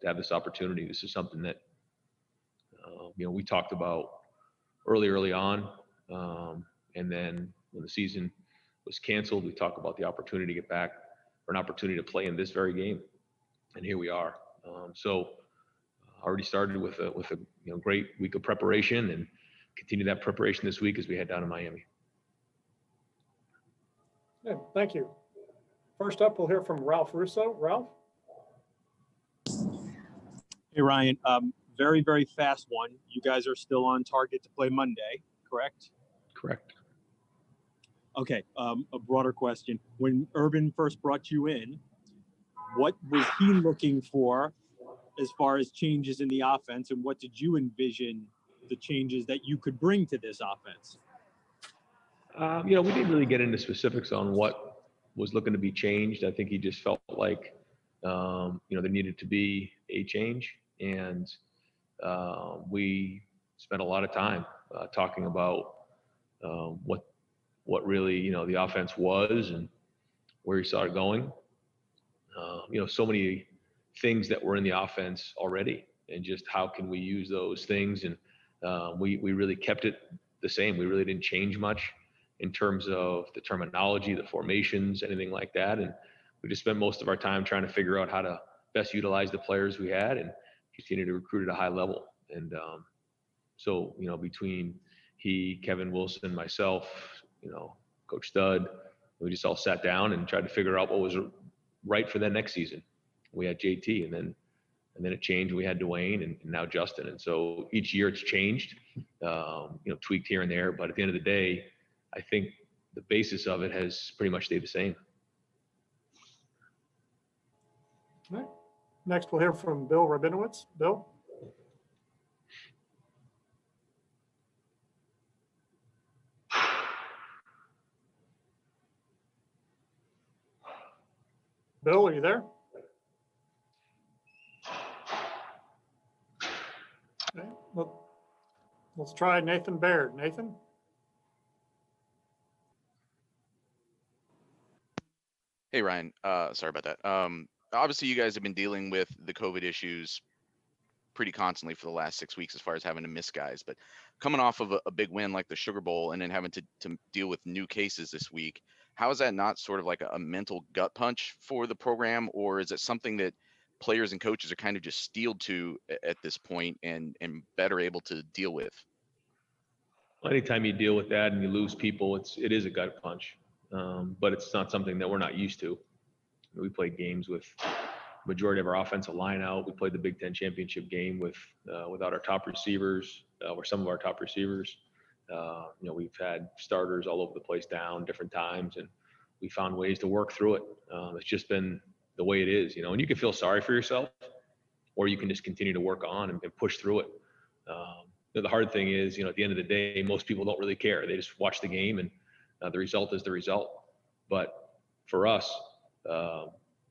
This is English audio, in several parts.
to have this opportunity. This is something that, we talked about early on. And then when the season was canceled, we talked about the opportunity to get back, or an opportunity to play in this very game. And here we are. So already started with a great week of preparation, and continue that preparation this week as we head down to Miami. Good, thank you. First up, we'll hear from Ralph Russo. Ralph? Hey, Ryan. Very, very fast one. You guys are still on target to play Monday, correct? Correct. Okay, a broader question. When Urban first brought you in, what was he looking for as far as changes in the offense, and what did you envision the changes that you could bring to this offense? We didn't really get into specifics on what was looking to be changed. I think he just felt like, there needed to be a change. And we spent a lot of time talking about what really, the offense was and where he saw it going. So many things that were in the offense already, and just how can we use those things. And we really kept it the same. We really didn't change much in terms of the terminology, the formations, anything like that. And we just spent most of our time trying to figure out how to best utilize the players we had and continue to recruit at a high level. And so, between he, Kevin Wilson, myself, Coach Dodd, we just all sat down and tried to figure out what was right for that next season. We had JT, and then it changed. We had Dwayne, and now Justin. And so each year it's changed, tweaked here and there. But at the end of the day, I think the basis of it has pretty much stayed the same. All right. Next, we'll hear from Bill Rabinowitz. Bill? Bill, are you there? Okay. Let's try Nathan Baird. Nathan? Hey, Ryan. Sorry about that. Obviously, you guys have been dealing with the COVID issues pretty constantly for the last 6 weeks as far as having to miss guys. But coming off of a big win like the Sugar Bowl and then having to deal with new cases this week, how is that not sort of like a mental gut punch for the program? Or is it something that players and coaches are kind of just steeled to at this point and better able to deal with? Well, anytime you deal with that and you lose people, it is a gut punch. But it's not something that we're not used to. We played games with majority of our offensive line out. We played the Big Ten championship game without our top receivers, or some of our top receivers. We've had starters all over the place down different times, and we found ways to work through it. It's just been the way it is, and you can feel sorry for yourself, or you can just continue to work on and push through it. The hard thing is, at the end of the day, most people don't really care. They just watch the game, and the result is the result. But for us,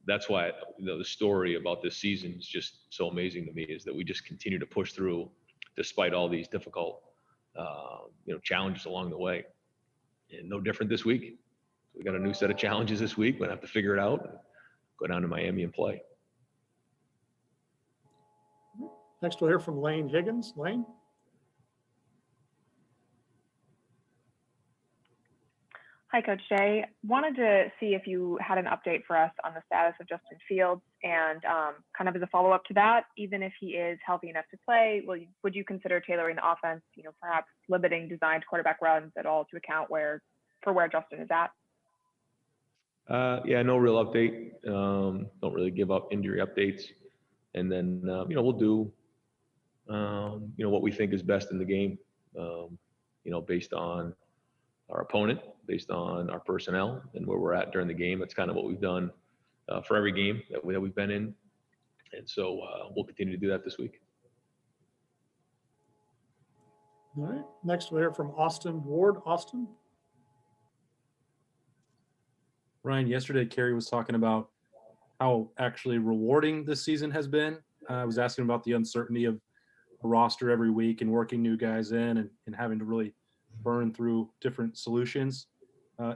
that's why the story about this season is just so amazing to me, is that we just continue to push through despite all these difficult challenges along the way. And no different this week. We got a new set of challenges this week. We're gonna have to figure it out and go down to Miami and play. Next, we'll hear from Lane Higgins. Lane? Hi, Coach Jay. Wanted to see if you had an update for us on the status of Justin Fields, and kind of as a follow-up to that, even if he is healthy enough to play, would you consider tailoring the offense, perhaps limiting designed quarterback runs at all to account for where Justin is at? Yeah, no real update. Don't really give up injury updates. And then, we'll do, what we think is best in the game, based on our opponent, based on our personnel and where we're at during the game. That's kind of what we've done for every game that we've been in. And so we'll continue to do that this week. All right. Next, we'll hear from Austin Ward. Austin? Ryan, yesterday Kerry was talking about how actually rewarding this season has been. I was asking about the uncertainty of a roster every week and working new guys in and having to really burn through different solutions.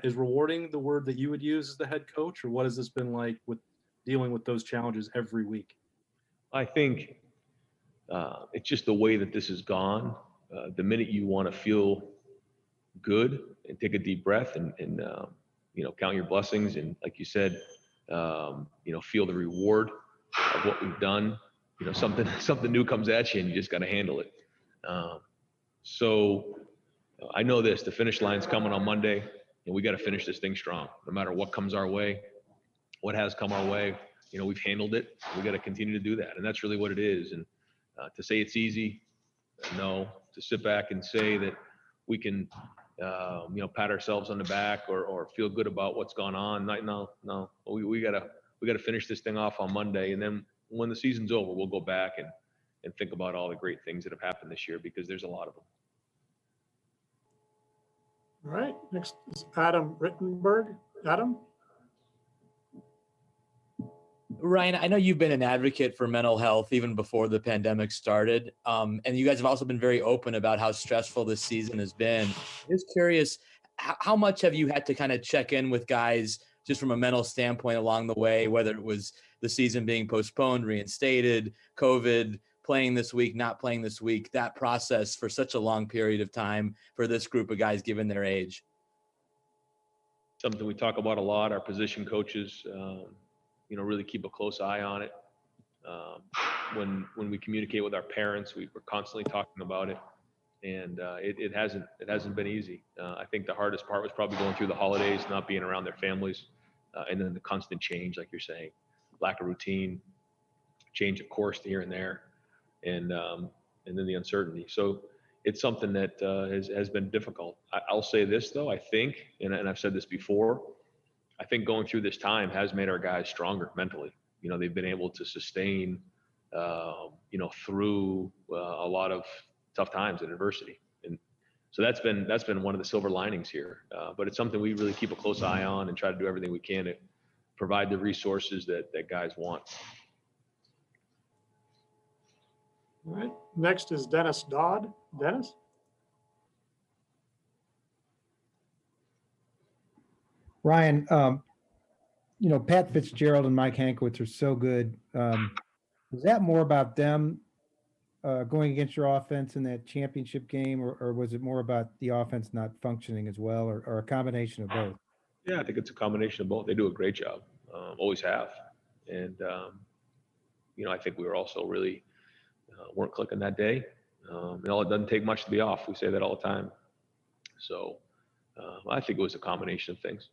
Is rewarding the word that you would use as the head coach, or what has this been like with dealing with those challenges every week? I think it's just the way that this has gone. The minute you want to feel good and take a deep breath and count your blessings and, like you said, feel the reward of what we've done. Something new comes at you and you just got to handle it. So I know this: the finish line's coming on Monday, and we got to finish this thing strong, no matter what comes our way, what has come our way. We've handled it. We got to continue to do that, and that's really what it is. And to say it's easy, no. To sit back and say that we can, pat ourselves on the back or feel good about what's gone on, no. We gotta finish this thing off on Monday, and then when the season's over, we'll go back and think about all the great things that have happened this year, because there's a lot of them. All right, next is Adam Rittenberg. Adam? Ryan, I know you've been an advocate for mental health even before the pandemic started. And you guys have also been very open about how stressful this season has been. Just curious, how much have you had to kind of check in with guys just from a mental standpoint along the way, whether it was the season being postponed, reinstated, COVID, playing this week, not playing this week, that process for such a long period of time for this group of guys given their age? Something we talk about a lot. Our position coaches, really keep a close eye on it. When we communicate with our parents, we're constantly talking about it, and it hasn't been easy. I think the hardest part was probably going through the holidays, not being around their families, and then the constant change, like you're saying, lack of routine, change of course here and there, and then the uncertainty. So it's something that has been difficult. I'll say this though, I think, and I've said this before, I think going through this time has made our guys stronger mentally. They've been able to sustain, through a lot of tough times and adversity. And so that's been one of the silver linings here. But it's something we really keep a close eye on and try to do everything we can to provide the resources that guys want. All right, next is Dennis Dodd. Dennis? Ryan, Pat Fitzgerald and Mike Hankwitz are so good. Was that more about them going against your offense in that championship game, or was it more about the offense not functioning as well, or a combination of both? Yeah, I think it's a combination of both. They do a great job, always have. And, I think we were also really weren't clicking that day. It doesn't take much to be off. We say that all the time. So I think it was a combination of things.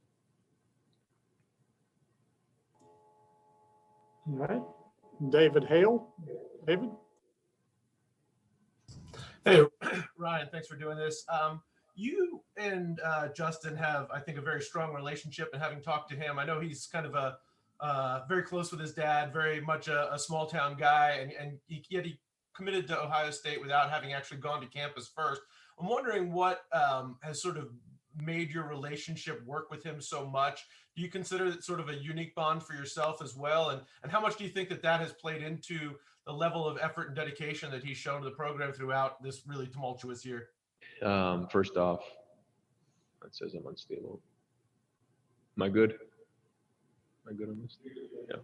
All right, David Hale. David? Hey, Ryan, thanks for doing this. You and Justin have, I think, a very strong relationship, and having talked to him, I know he's kind of very close with his dad, very much a small town guy, and yet he committed to Ohio State without having actually gone to campus first. I'm wondering what has sort of made your relationship work with him so much. Do you consider it sort of a unique bond for yourself as well? And how much do you think that has played into the level of effort and dedication that he's shown to the program throughout this really tumultuous year? First off, it says I'm unstable. Am I good? Am I good on this? Yeah.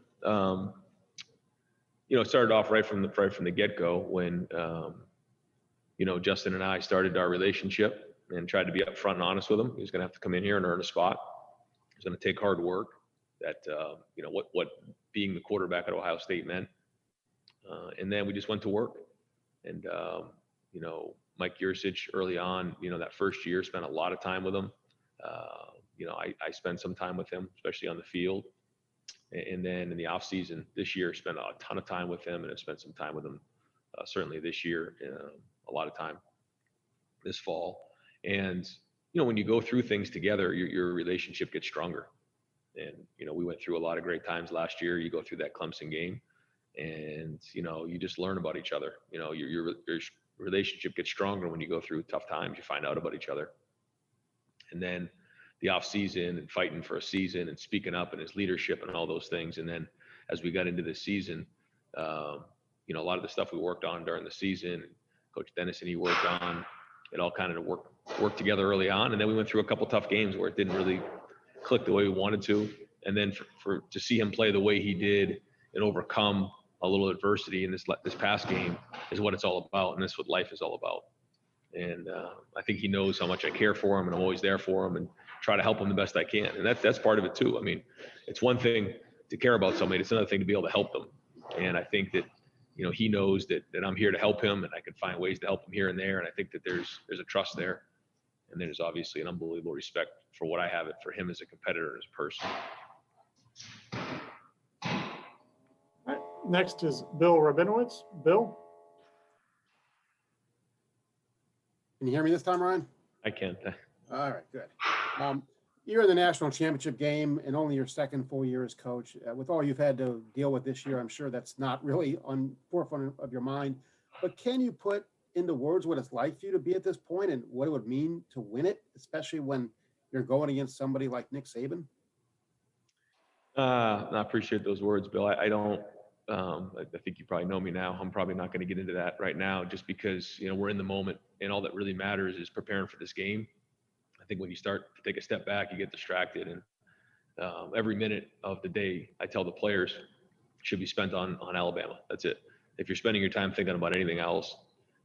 It started off right from the get-go when, Justin and I started our relationship and tried to be upfront and honest with him. He was going to have to come in here and earn a spot. It was going to take hard work. That what being the quarterback at Ohio State meant. And then we just went to work. And Mike Yursich early on, that first year, spent a lot of time with him. I spent some time with him, especially on the field. And then in the off season this year, spent a ton of time with him, and have spent some time with him certainly this year, a lot of time this fall. And when you go through things together, your relationship gets stronger. And we went through a lot of great times last year. You go through that Clemson game, and you just learn about each other. Your relationship gets stronger when you go through tough times. You find out about each other. And then the off season and fighting for a season and speaking up and his leadership and all those things. And then as we got into the season, a lot of the stuff we worked on during the season, Coach Dennis and he worked on, it all kind of worked together early on. And then we went through a couple tough games where it didn't really click the way we wanted to. And then to see him play the way he did and overcome a little adversity in this past game is what it's all about, and that's what life is all about. And I think he knows how much I care for him, and I'm always there for him and try to help him the best I can. And that's part of it too. I mean, it's one thing to care about somebody; it's another thing to be able to help them. And I think that he knows that I'm here to help him, and I can find ways to help him here and there. And I think that there's a trust there, and there's obviously an unbelievable respect for what I have it for him as a competitor, as a person. All right, next is Bill Rabinowitz. Bill? Can you hear me this time, Ryan? I can. All right, good. You're in the national championship game and only your second full year as coach. With all you've had to deal with this year, I'm sure that's not really on forefront of your mind. But can you put into words what it's like for you to be at this point and what it would mean to win it, especially when you're going against somebody like Nick Saban? I appreciate those words, Bill. I don't. I think you probably know me now. I'm probably not going to get into that right now, just because we're in the moment, and all that really matters is preparing for this game. I think when you start to take a step back, you get distracted, and every minute of the day, I tell the players, should be spent on Alabama. That's it. If you're spending your time thinking about anything else,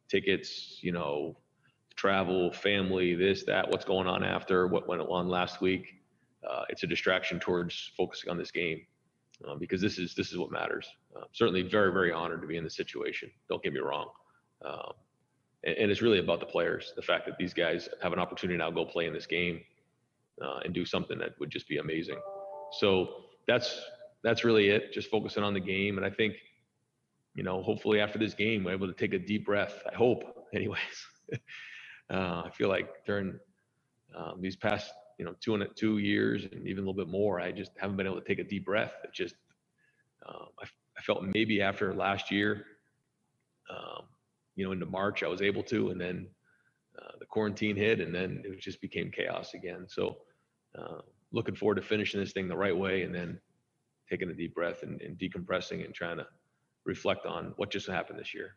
tickets, travel, family, this, that, what's going on after, what went on last week, it's a distraction towards focusing on this game, because this is what matters. Certainly very, very honored to be in this situation. Don't get me wrong. And it's really about the players, the fact that these guys have an opportunity now to go play in this game and do something that would just be amazing. So that's really it, just focusing on the game. And I think, hopefully after this game, we're able to take a deep breath. I hope, anyways. I feel like during these past, 2 years and even a little bit more, I just haven't been able to take a deep breath. It just, I felt maybe after last year, into March, I was able to, and then the quarantine hit, and then it just became chaos again. So looking forward to finishing this thing the right way, and then taking a deep breath and decompressing and trying to reflect on what just happened this year.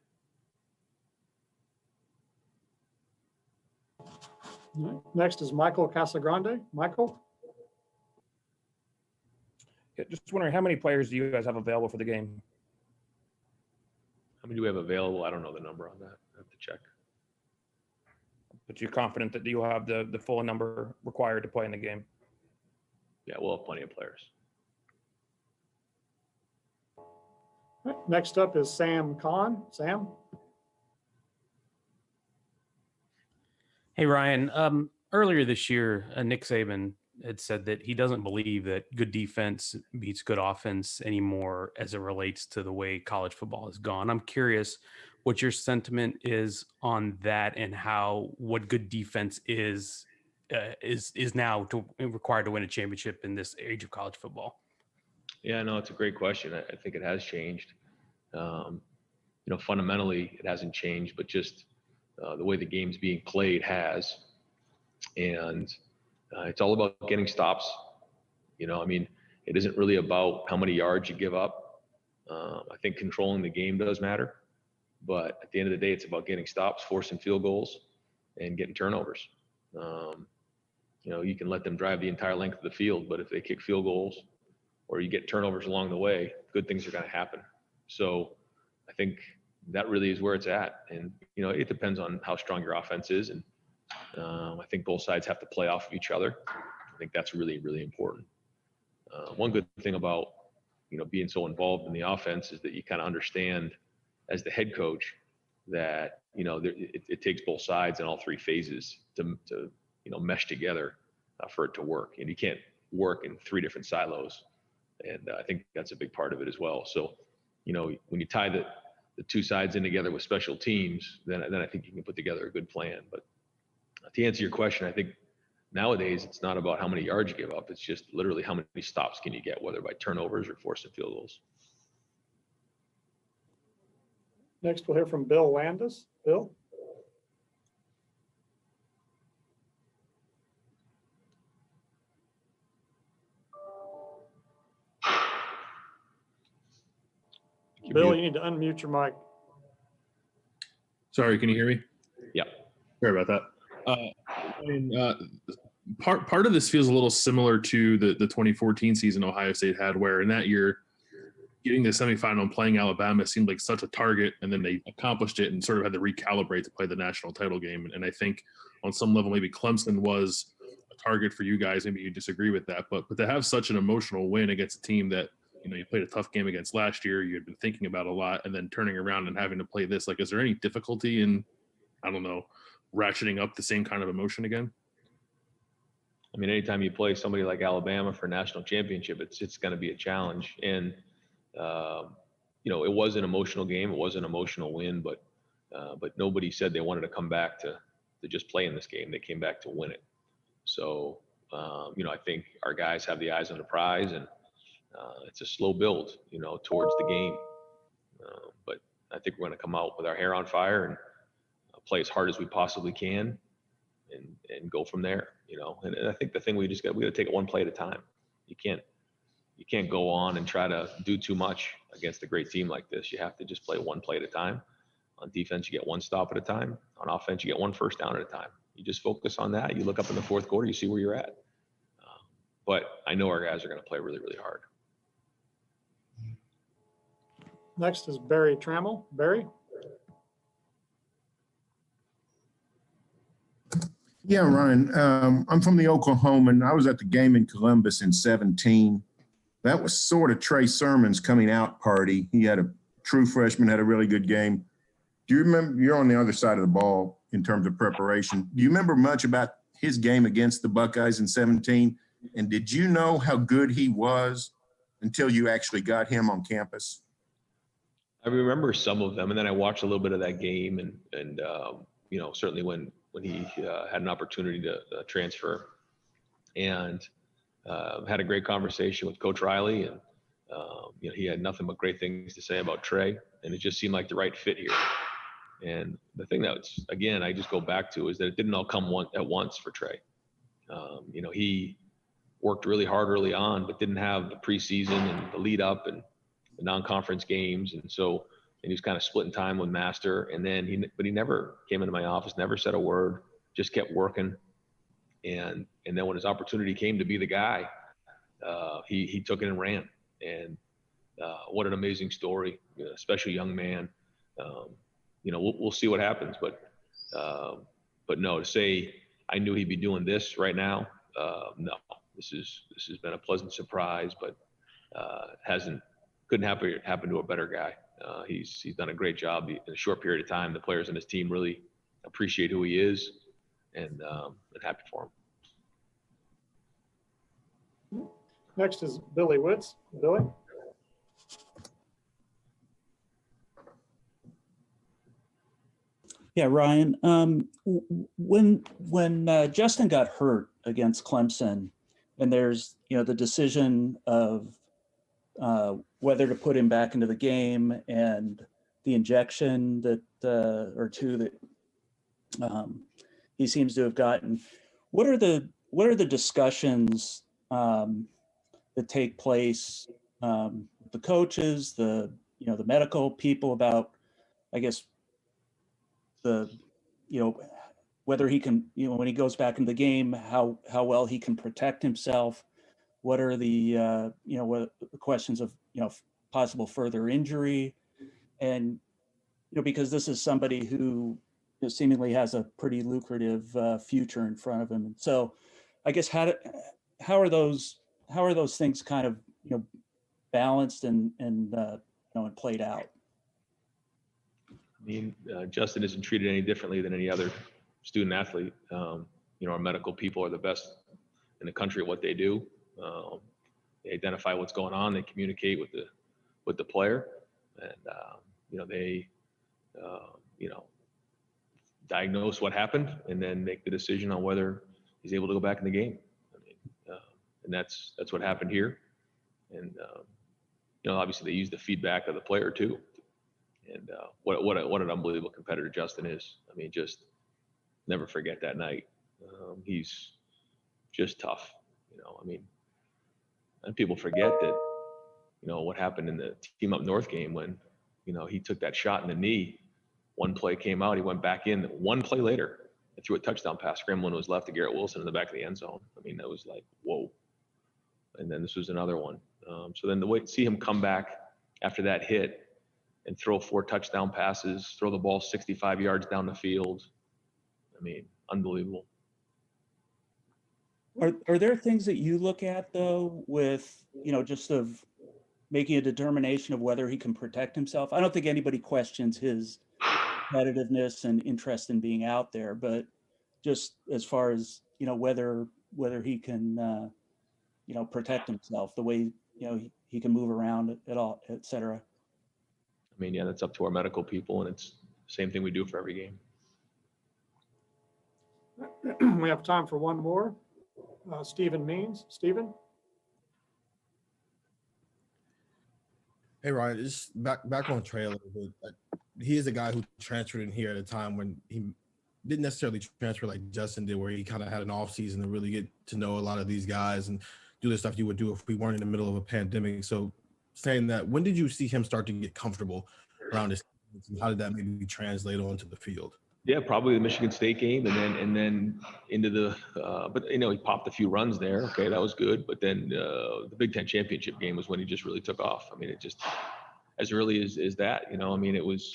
Next is Michael Casagrande. Michael? Yeah, just wondering, how many players do you guys have available for the game? How many do we have available? I don't know the number on that. I have to check. But you're confident that you'll have the full number required to play in the game? Yeah, we'll have plenty of players. All right, next up is Sam Kahn. Sam? Hey, Ryan. Earlier this year, Nick Saban had said that he doesn't believe that good defense beats good offense anymore as it relates to the way college football has gone. I'm curious what your sentiment is on that, and what good defense is now required to win a championship in this age of college football. Yeah, no, it's a great question. I think it has changed. Fundamentally, it hasn't changed, but just the way the game's being played has. And it's all about getting stops. It isn't really about how many yards you give up. I think controlling the game does matter, but at the end of the day, it's about getting stops, forcing field goals, and getting turnovers. You can let them drive the entire length of the field, but if they kick field goals or you get turnovers along the way, good things are going to happen. So I think that really is where it's at. And, it depends on how strong your offense is. And I think both sides have to play off of each other. I think that's really, really important. One good thing about, being so involved in the offense is that you kind of understand as the head coach that, it takes both sides in all three phases to mesh together for it to work. And you can't work in three different silos. And I think that's a big part of it as well. So, when you tie the two sides in together with special teams, then I think you can put together a good plan. But to answer your question, I think nowadays it's not about how many yards you give up. It's just literally how many stops can you get, whether by turnovers or forcing field goals. Next, we'll hear from Bill Landis. Bill? Bill, you need to unmute your mic. Sorry, can you hear me? Yeah. Sorry about that. Part of this feels a little similar to the 2014 season Ohio State had, where in that year getting to the semifinal and playing Alabama seemed like such a target, and then they accomplished it and sort of had to recalibrate to play the national title game. And I think on some level, maybe Clemson was a target for you guys. Maybe you disagree with that, but to have such an emotional win against a team that, you know, you played a tough game against last year, you had been thinking about a lot, and then turning around and having to play this, like, is there any difficulty in, I don't know, ratcheting up the same kind of emotion again? I mean, anytime you play somebody like Alabama for a national championship, it's going to be a challenge. And, you know, it was an emotional game. It was an emotional win, but nobody said they wanted to come back to just play in this game. They came back to win it. So, you know, I think our guys have the eyes on the prize, and it's a slow build, you know, towards the game. But I think we're going to come out with our hair on fire and play as hard as we possibly can and go from there, you know. And I think the thing we got to take it one play at a time. You can't go on and try to do too much against a great team like this. You have to just play one play at a time. On defense, you get one stop at a time. On offense, you get one first down at a time. You just focus on that. You look up in the fourth quarter, you see where you're at. But I know our guys are going to play really, really hard. Next is Barry Trammell. Barry? Yeah, Ryan. I'm from the Oklahoma, and I was at the game in Columbus in 2017. That was sort of Trey Sermon's coming out party. He had a true freshman, had a really good game. Do you remember, you're on the other side of the ball in terms of preparation. Do you remember much about his game against the Buckeyes in 2017? And did you know how good he was until you actually got him on campus? I remember some of them, and then I watched a little bit of that game, and you know, certainly when he had an opportunity to transfer, and had a great conversation with Coach Riley, and you know, he had nothing but great things to say about Trey, and it just seemed like the right fit here. And the thing that's, again, I just go back to is that it didn't all come at once for Trey. You know, he worked really hard early on, but didn't have the preseason and the lead up and the non-conference games. And so, and he was kind of splitting time with Master. And then but he never came into my office, never said a word, just kept working. And then when his opportunity came to be the guy, he took it and ran. And what an amazing story, you know, especially young man. You know, we'll see what happens, but no, to say I knew he'd be doing this right now, no. This has been a pleasant surprise, but couldn't happen to a better guy. He's done a great job in a short period of time. The players on his team really appreciate who he is, and happy for him. Next is Billy Witz. Billy? Yeah, Ryan. When Justin got hurt against Clemson, and there's, you know, the decision of whether to put him back into the game and the injection that or two that he seems to have gotten. What are the discussions that take place, the coaches, the medical people about, I guess, whether he can, when he goes back into the game, how well he can protect himself? What are the what the questions of possible further injury? And because this is somebody who seemingly has a pretty lucrative future in front of him. And so I guess how are those things kind of balanced and played out? I mean, Justin isn't treated any differently than any other student athlete. Our medical people are the best in the country at what they do. They identify what's going on. They communicate with the player, and they diagnose what happened and then make the decision on whether he's able to go back in the game. And that's what happened here. And obviously they use the feedback of the player too. And what an unbelievable competitor Justin is. I mean, just never forget that night. He's just tough. And people forget that, what happened in the team up north game when, he took that shot in the knee. One play came out, he went back in. One play later, and threw a touchdown pass, scrambling to his left to Garrett Wilson in the back of the end zone. I mean, that was like, whoa. And then this was another one. So then see him come back after that hit and throw 4 touchdown passes, throw the ball 65 yards down the field. I mean, unbelievable. Are there things that you look at though with, just of making a determination of whether he can protect himself? I don't think anybody questions his competitiveness and interest in being out there, but just as far as, whether he can, protect himself, the way, he can move around at all, et cetera. I mean, yeah, that's up to our medical people, and it's the same thing we do for every game. We have time for one more. Stephen Means. Stephen? Hey Ryan, just back on Trey a little bit. He is a guy who transferred in here at a time when he didn't necessarily transfer like Justin did, where he kind of had an off season to really get to know a lot of these guys and do the stuff you would do if we weren't in the middle of a pandemic. So saying that, when did you see him start to get comfortable around this? And how did that maybe translate onto the field? Yeah, probably the Michigan State game, and then into the. But he popped a few runs there. Okay, that was good. But then the Big Ten championship game was when he just really took off. I mean, it just as early as that. I mean, it was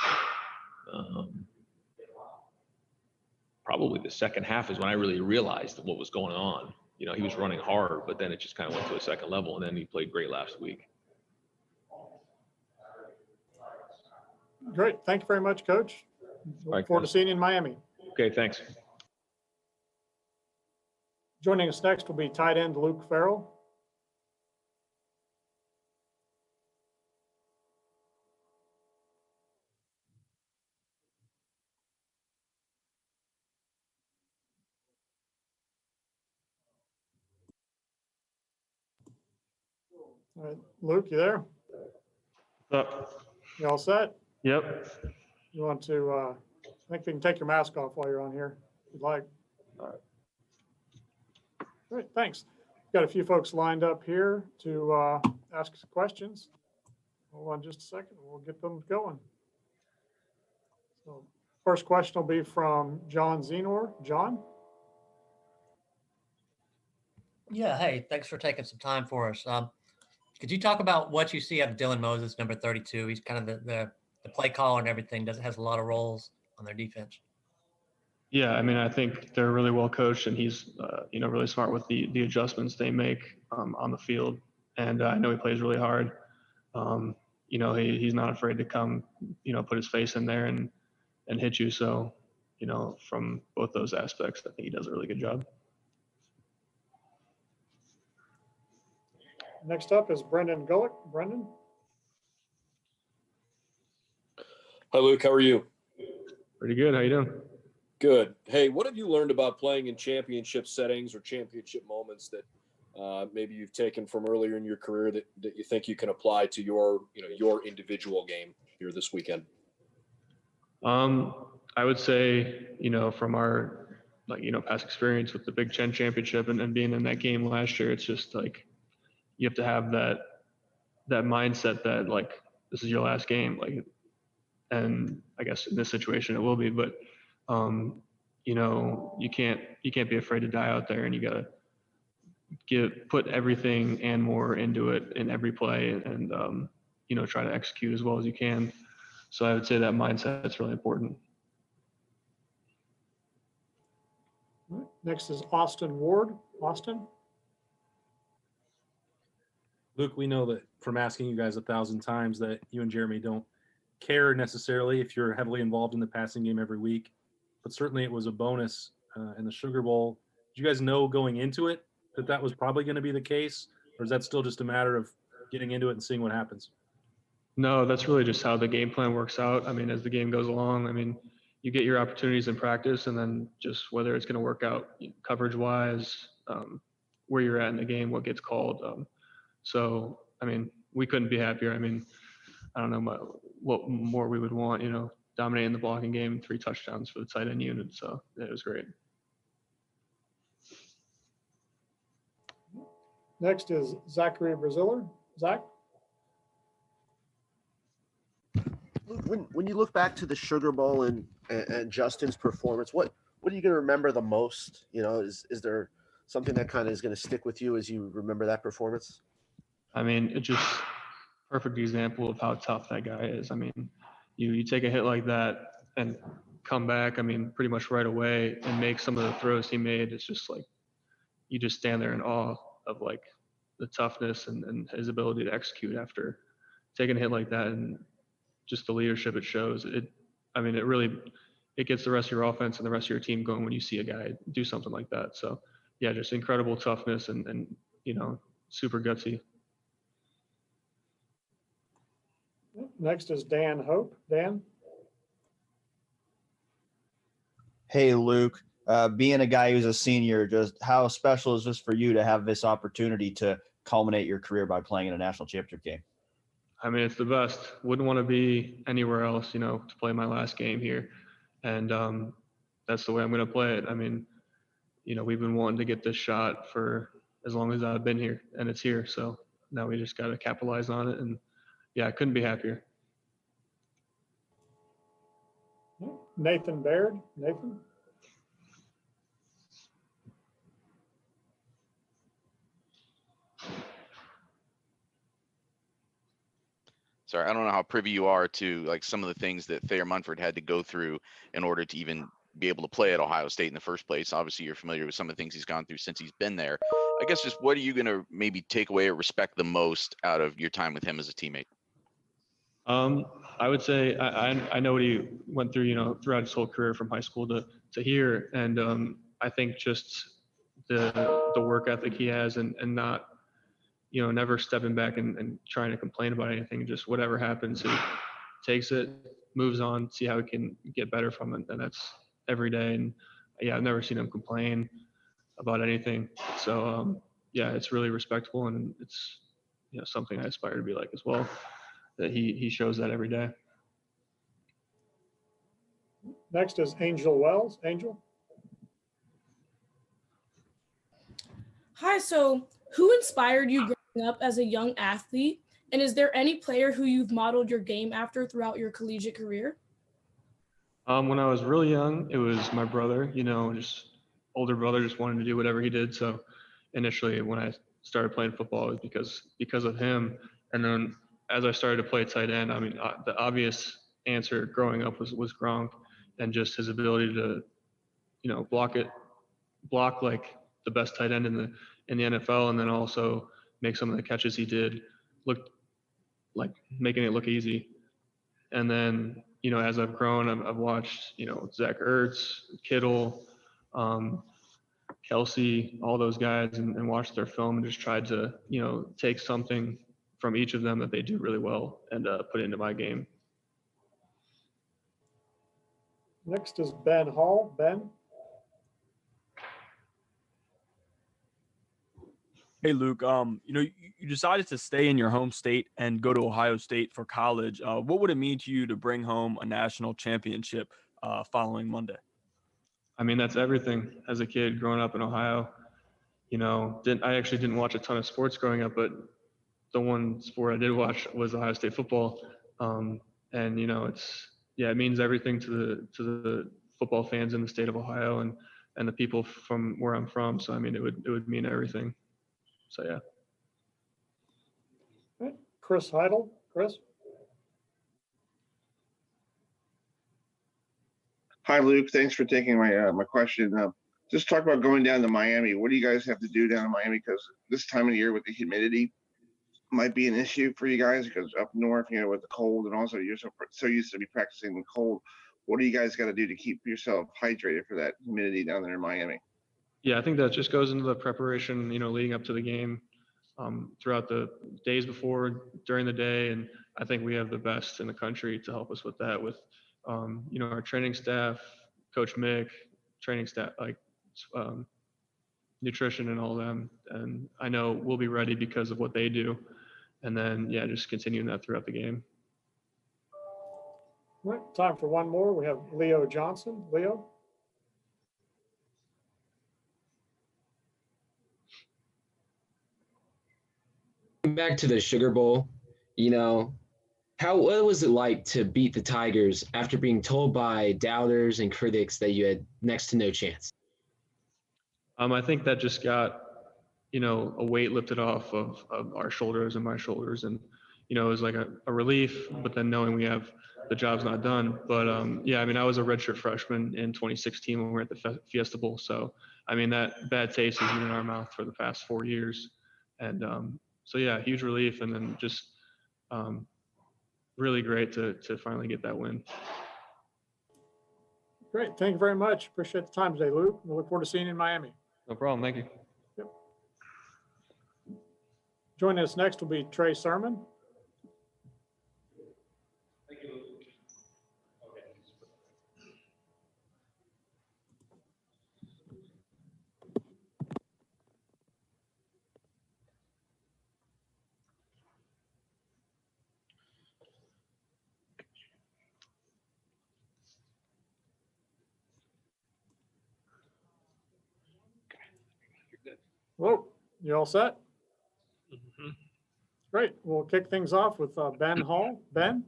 probably the second half is when I really realized what was going on. He was running hard, but then it just kind of went to a second level, and then he played great last week. Great. Thank you very much, Coach. Look forward to seeing you in Miami. Okay, thanks. Joining us next will be tight end Luke Farrell. All right, Luke, you there? What's up? You all set? Yep. You want to, I think we can take your mask off while you're on here, if you'd like. All right. Great, thanks. Got a few folks lined up here to ask us questions. Hold on just a second, we'll get them going. So first question will be from John Zenor. John? Yeah, hey, thanks for taking some time for us. Could you talk about what you see out of Dylan Moses, number 32? He's kind of the play caller and everything. Has a lot of roles on their defense. Yeah, I mean, I think they're really well coached, and he's really smart with the adjustments they make on the field. And I know he plays really hard. He's not afraid to come, put his face in there and hit you. So, from both those aspects, I think he does a really good job. Next up is Brendan Gullick. Brendan? Hi, Luke. How are you? Pretty good. How you doing? Good. Hey, what have you learned about playing in championship settings or championship moments that maybe you've taken from earlier in your career that you think you can apply to your individual game here this weekend? I would say, from our past experience with the Big Ten championship and being in that game last year, it's just like you have to have that mindset that this is your last game, and I guess in this situation it will be, but you can't be afraid to die out there, and you gotta put everything and more into it in every play, and try to execute as well as you can. So I would say that mindset is really important. Next is Austin Ward. Austin? Luke, we know that from asking you guys 1,000 times that you and Jeremy don't care necessarily if you're heavily involved in the passing game every week, but certainly it was a bonus in the Sugar Bowl. Did you guys know going into it that was probably going to be the case, or is that still just a matter of getting into it and seeing what happens? No, that's really just how the game plan works out. I mean, as the game goes along, I mean, you get your opportunities in practice, and then just whether it's going to work out coverage-wise, where you're at in the game, what gets called. So, I mean, we couldn't be happier. I mean, I don't know what more we would want, dominating the blocking game, 3 touchdowns for the tight end unit. So it was great. Next is Zachary Braziler. Zach? When you look back to the Sugar Bowl and Justin's performance, what are you going to remember the most? Is there something that kind of is going to stick with you as you remember that performance? I mean, perfect example of how tough that guy is. I mean, you take a hit like that and come back, I mean, pretty much right away and make some of the throws he made. It's just like, you just stand there in awe of like the toughness and his ability to execute after taking a hit like that, and just the leadership it shows. I mean, it gets the rest of your offense and the rest of your team going when you see a guy do something like that. So yeah, just incredible toughness and super gutsy. Next is Dan Hope. Dan? Hey, Luke, being a guy who's a senior, just how special is this for you to have this opportunity to culminate your career by playing in a national championship game? I mean, it's the best. Wouldn't want to be anywhere else, to play my last game here. And that's the way I'm going to play it. I mean, we've been wanting to get this shot for as long as I've been here, and it's here. So now we just got to capitalize on it. And yeah, I couldn't be happier. Nathan Baird. Nathan? Sorry, I don't know how privy you are to like some of the things that Thayer Munford had to go through in order to even be able to play at Ohio State in the first place. Obviously, you're familiar with some of the things he's gone through since he's been there. I guess just what are you going to maybe take away or respect the most out of your time with him as a teammate? I would say I know what he went through, throughout his whole career from high school to here. And I think just the work ethic he has and not, never stepping back and trying to complain about anything. Just whatever happens, he takes it, moves on, see how he can get better from it. And that's every day. And yeah, I've never seen him complain about anything. So yeah, it's really respectful, and it's, something I aspire to be like as well, that he shows that every day. Next is Angel Wells. Angel? Hi, so who inspired you growing up as a young athlete? And is there any player who you've modeled your game after throughout your collegiate career? When I was really young, it was my brother, just older brother, just wanted to do whatever he did. So initially when I started playing football, it was because of him. And then as I started to play tight end, I mean, the obvious answer growing up was Gronk, and just his ability to, block like the best tight end in the NFL, and then also make some of the catches he did look like making it look easy. And then, as I've grown, I've watched, Zach Ertz, Kittle, Kelsey, all those guys, and watched their film and just tried to, take something from each of them that they do really well and put it into my game. Next is Ben Hall. Ben? Hey, Luke, you decided to stay in your home state and go to Ohio State for college. What would it mean to you to bring home a national championship following Monday? I mean, that's everything. As a kid growing up in Ohio, I actually didn't watch a ton of sports growing up, but the one sport I did watch was Ohio State football. And, it means everything to the football fans in the state of Ohio and the people from where I'm from. So, I mean, it would mean everything. So, yeah. Okay. Chris Heidel. Chris? Hi, Luke. Thanks for taking my question. Just talk about going down to Miami. What do you guys have to do down in Miami? Because this time of year with the humidity might be an issue for you guys, because up north, with the cold, and also you're so used to be practicing in the cold. What do you guys got to do to keep yourself hydrated for that humidity down there in Miami? Yeah, I think that just goes into the preparation, leading up to the game, throughout the days before, during the day. And I think we have the best in the country to help us with that, with, our training staff, Coach Mick, training staff, like nutrition and all of them. And I know we'll be ready because of what they do. And then, yeah, just continuing that throughout the game. All right, time for one more. We have Leo Johnson. Leo? Back to the Sugar Bowl, what was it like to beat the Tigers after being told by doubters and critics that you had next to no chance? I think that just got, a weight lifted off of our shoulders and my shoulders. And, it was like a relief, but then knowing we have the job's not done. But yeah, I mean, I was a redshirt freshman in 2016 when we were at the Fiesta Bowl. So, I mean, that bad taste has been in our mouth for the past 4 years. And so, yeah, huge relief. And then just really great to finally get that win. Great. Thank you very much. Appreciate the time today, Luke. We look forward to seeing you in Miami. No problem. Thank you. Yep. Joining us next will be Trey Sermon. Whoa, you all set? Great. We'll kick things off with Ben Hall. Ben?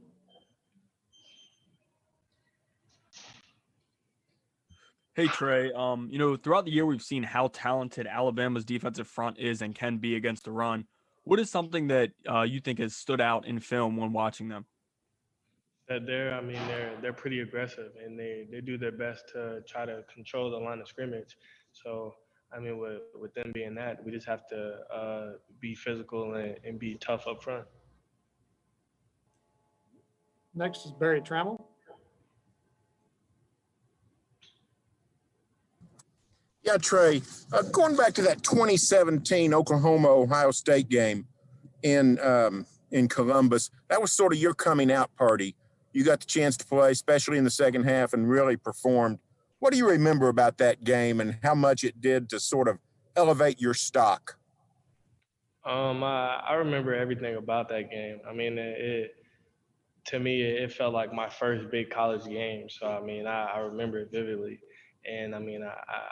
Hey Trey, throughout the year we've seen how talented Alabama's defensive front is and can be against the run. What is something that you think has stood out in film when watching them? That they're pretty aggressive and they do their best to try to control the line of scrimmage. So I mean, with them being that, we just have to be physical and be tough up front. Next is Barry Trammell. Yeah, Trey, going back to that 2017 Oklahoma-Ohio State game in Columbus, that was sort of your coming out party. You got the chance to play, especially in the second half, and really performed. What do you remember about that game and how much it did to sort of elevate your stock? I remember everything about that game. I mean, to me, it felt like my first big college game. So, I mean, I remember it vividly. And, I mean,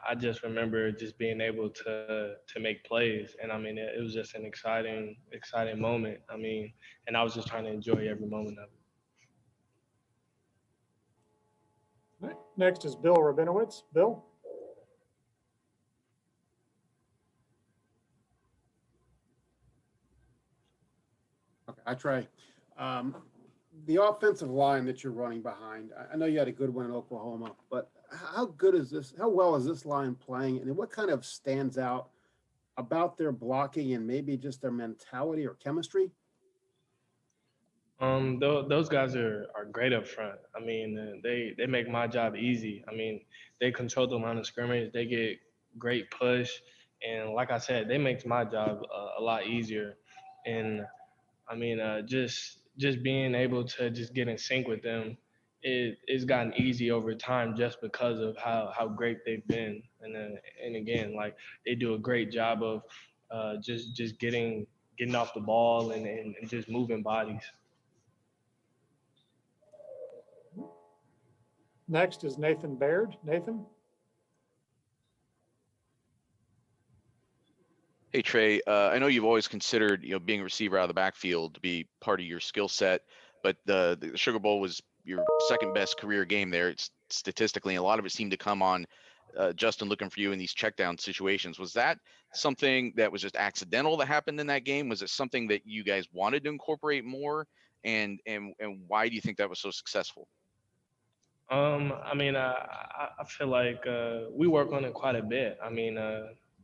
I just remember just being able to make plays. And, I mean, it was just an exciting moment. I mean, and I was just trying to enjoy every moment of it. Next is Bill Rabinowitz. Bill? Okay, I try. The offensive line that you're running behind, I know you had a good one in Oklahoma, but how well is this line playing, and what kind of stands out about their blocking and maybe just their mentality or chemistry? Those guys are great up front. I mean, they make my job easy. I mean, they control the line of scrimmage. They get great push, and like I said, they make my job a lot easier. And I mean, just being able to just get in sync with them, it's gotten easy over time just because of how great they've been. And again, like they do a great job of just getting off the ball and just moving bodies. Next is Nathan Baird. Nathan? Hey Trey, I know you've always considered being a receiver out of the backfield to be part of your skill set, but the Sugar Bowl was your second best career game there. It's statistically, a lot of it seemed to come on Justin looking for you in these check down situations. Was that something that was just accidental that happened in that game? Was it something that you guys wanted to incorporate more? And why do you think that was so successful? I mean, I feel like we work on it quite a bit. I mean,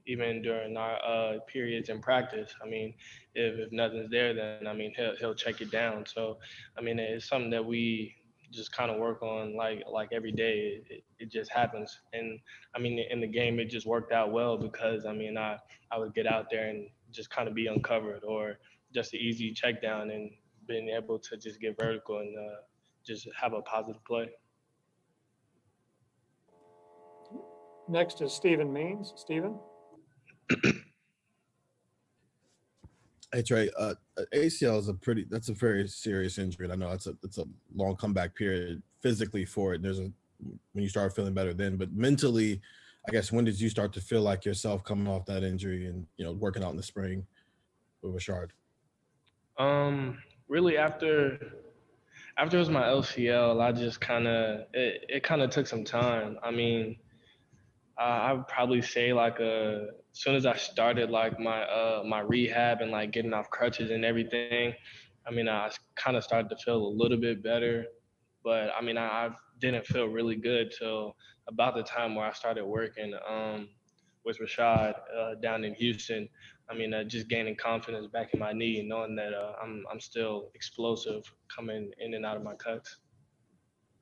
even during our periods in practice. I mean, if nothing's there, then I mean he'll check it down. So, I mean, it's something that we just kind of work on like every day. It just happens. And I mean, in the game, it just worked out well because I mean, I would get out there and just kind of be uncovered or just an easy check down and being able to just get vertical and just have a positive play. Next is Stephen Means. Stephen? Hey Trey, ACL is that's a very serious injury. I know it's a long comeback period physically for it. When you start feeling better then, but mentally, I guess when did you start to feel like yourself coming off that injury and working out in the spring with Richard? Really after it was my LCL, I just it kind of took some time. I mean, I would probably say like as soon as I started like my rehab and like getting off crutches and everything, I mean, I kind of started to feel a little bit better, but I mean, I didn't feel really good till about the time where I started working with Rashad down in Houston. I mean, just gaining confidence back in my knee and knowing that I'm still explosive coming in and out of my cuts.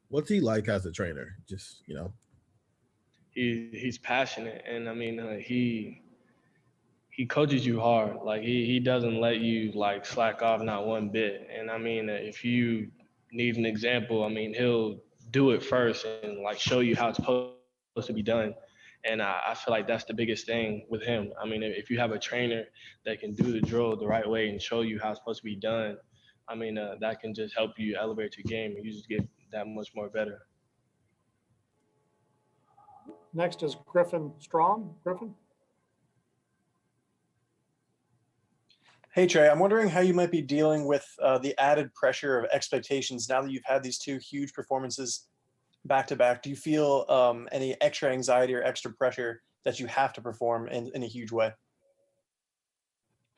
What's he like as a trainer? Just, you know. He's passionate, and I mean, he coaches you hard. Like he doesn't let you like slack off not one bit. And I mean, if you need an example, I mean, he'll do it first and like show you how it's supposed to be done. And I feel like that's the biggest thing with him. I mean, if you have a trainer that can do the drill the right way and show you how it's supposed to be done, I mean, that can just help you elevate your game and you just get that much more better. Next is Griffin Strong. Griffin? Hey, Trey, I'm wondering how you might be dealing with the added pressure of expectations now that you've had these two huge performances back to back. Do you feel any extra anxiety or extra pressure that you have to perform in a huge way?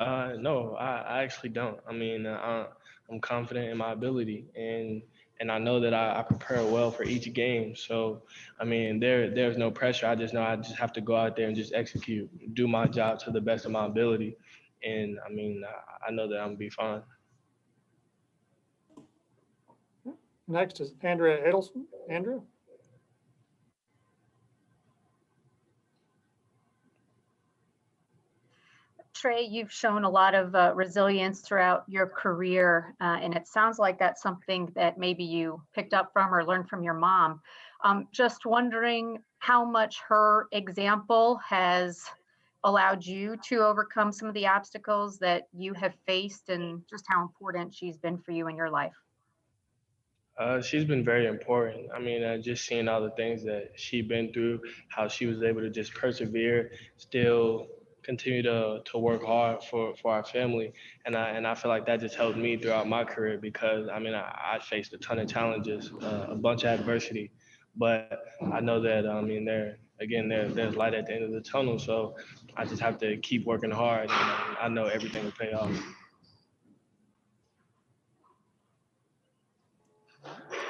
No, I actually don't. I mean, I'm confident in my ability, and I know that I prepare well for each game. So, I mean, there's no pressure. I just know I just have to go out there and just execute, do my job to the best of my ability. And I mean, I know that I'm gonna be fine. Next is Andrea Adelson. Andrea? Trey, you've shown a lot of resilience throughout your career, and it sounds like that's something that maybe you picked up from or learned from your mom. Just wondering how much her example has allowed you to overcome some of the obstacles that you have faced, and just how important she's been for you in your life. She's been very important. I mean, just seeing all the things that she's been through, how she was able to just persevere, still continue to work hard for our family. And I feel like that just helped me throughout my career because, I mean, I faced a ton of challenges, a bunch of adversity. But I know that, I mean, there's light at the end of the tunnel. So I just have to keep working hard, and I know everything will pay off.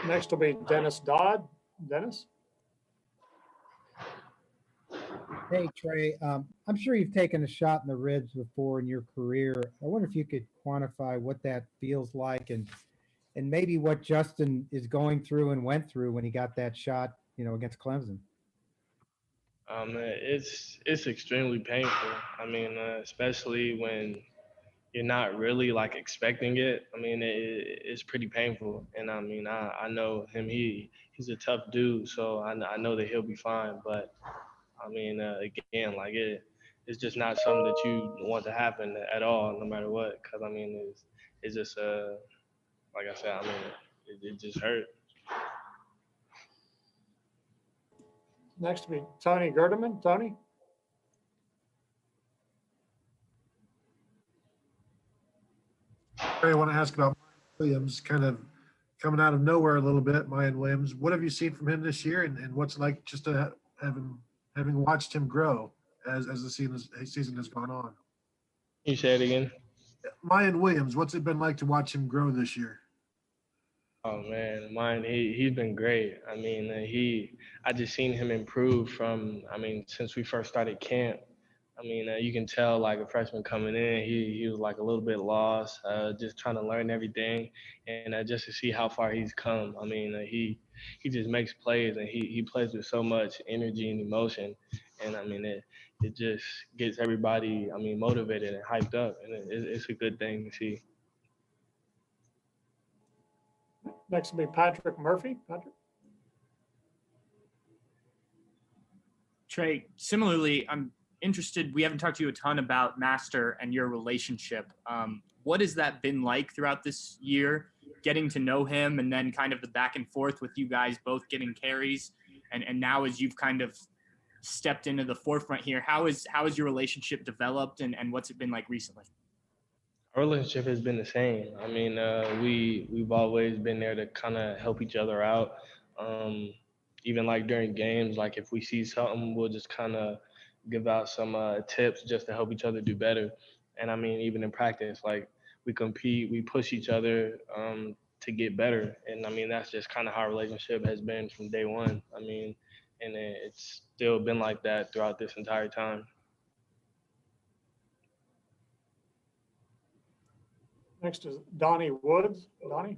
Next will be Dennis Dodd. Dennis? Hey, Trey, I'm sure you've taken a shot in the ribs before in your career. I wonder if you could quantify what that feels like and maybe what Justin is going through and went through when he got that shot, against Clemson. It's extremely painful. I mean, especially when you're not really like expecting it. I mean, it's pretty painful. And I mean, I know him. He's a tough dude, so I know that he'll be fine. But I mean, again, like it's just not something that you want to happen at all, no matter what. Because I mean, it's just like I said, I mean, it just hurt. Next will be Tony Gerdeman. Tony? I want to ask about Williams, kind of coming out of nowhere a little bit. Mayan Williams, what have you seen from him this year, and what's it like just to having watched him grow as the season has gone on? You say it again. Mayan Williams, what's it been like to watch him grow this year? Oh man, mine. He's been great. I mean, I just seen him improve from. I mean, since we first started camp. I mean, you can tell like a freshman coming in, he was like a little bit lost, just trying to learn everything, and just to see how far he's come. I mean, he just makes plays, and he plays with so much energy and emotion, and I mean it just gets everybody, I mean, motivated and hyped up, and it's a good thing to see. Next will be Patrick Murphy. Patrick? Trey, similarly, I'm interested, we haven't talked to you a ton about Master and your relationship. What has that been like throughout this year, getting to know him, and then kind of the back and forth with you guys both getting carries, and now as you've kind of stepped into the forefront here, how is your relationship developed, and what's it been like recently? Our relationship has been the same. I mean, we've always been there to kind of help each other out. Even like during games, like if we see something, we'll just kind of give out some tips just to help each other do better. And I mean, even in practice, like we compete, we push each other to get better. And I mean, that's just kind of how our relationship has been from day one. I mean, and it's still been like that throughout this entire time. Next is Donnie Woods. Donnie?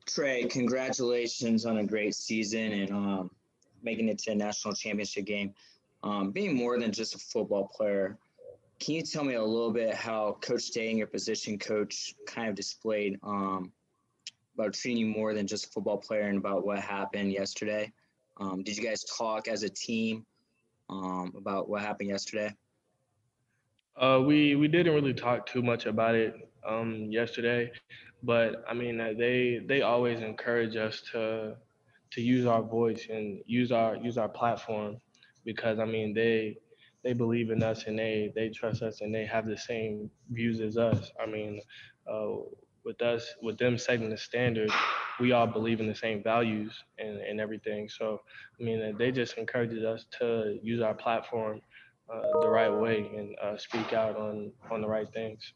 Trey, congratulations on a great season and making it to a national championship game. Being more than just a football player, can you tell me a little bit how Coach Day and your position coach kind of displayed about treating you more than just a football player and about what happened yesterday? Did you guys talk as a team about what happened yesterday? We didn't really talk too much about it yesterday, but I mean they always encourage us to use our voice and use our platform, because I mean they believe in us and they trust us and they have the same views as us. I mean, with them setting the standard, we all believe in the same values and everything. So I mean they just encouraged us to use our platform the right way and speak out on the right things.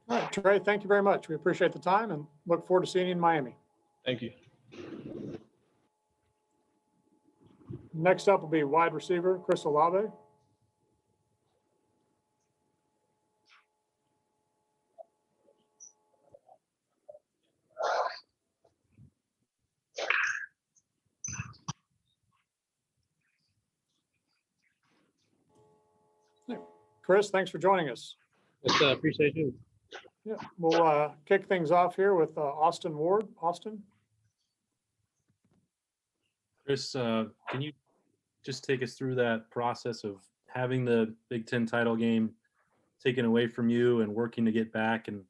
All right, Trey, thank you very much. We appreciate the time and look forward to seeing you in Miami. Thank you. Next up will be wide receiver Chris Olave. Chris, thanks for joining us. Yes, appreciate you. Yeah, we'll kick things off here with Austin Ward. Austin? Chris, can you just take us through that process of having the Big Ten title game taken away from you and working to get back, and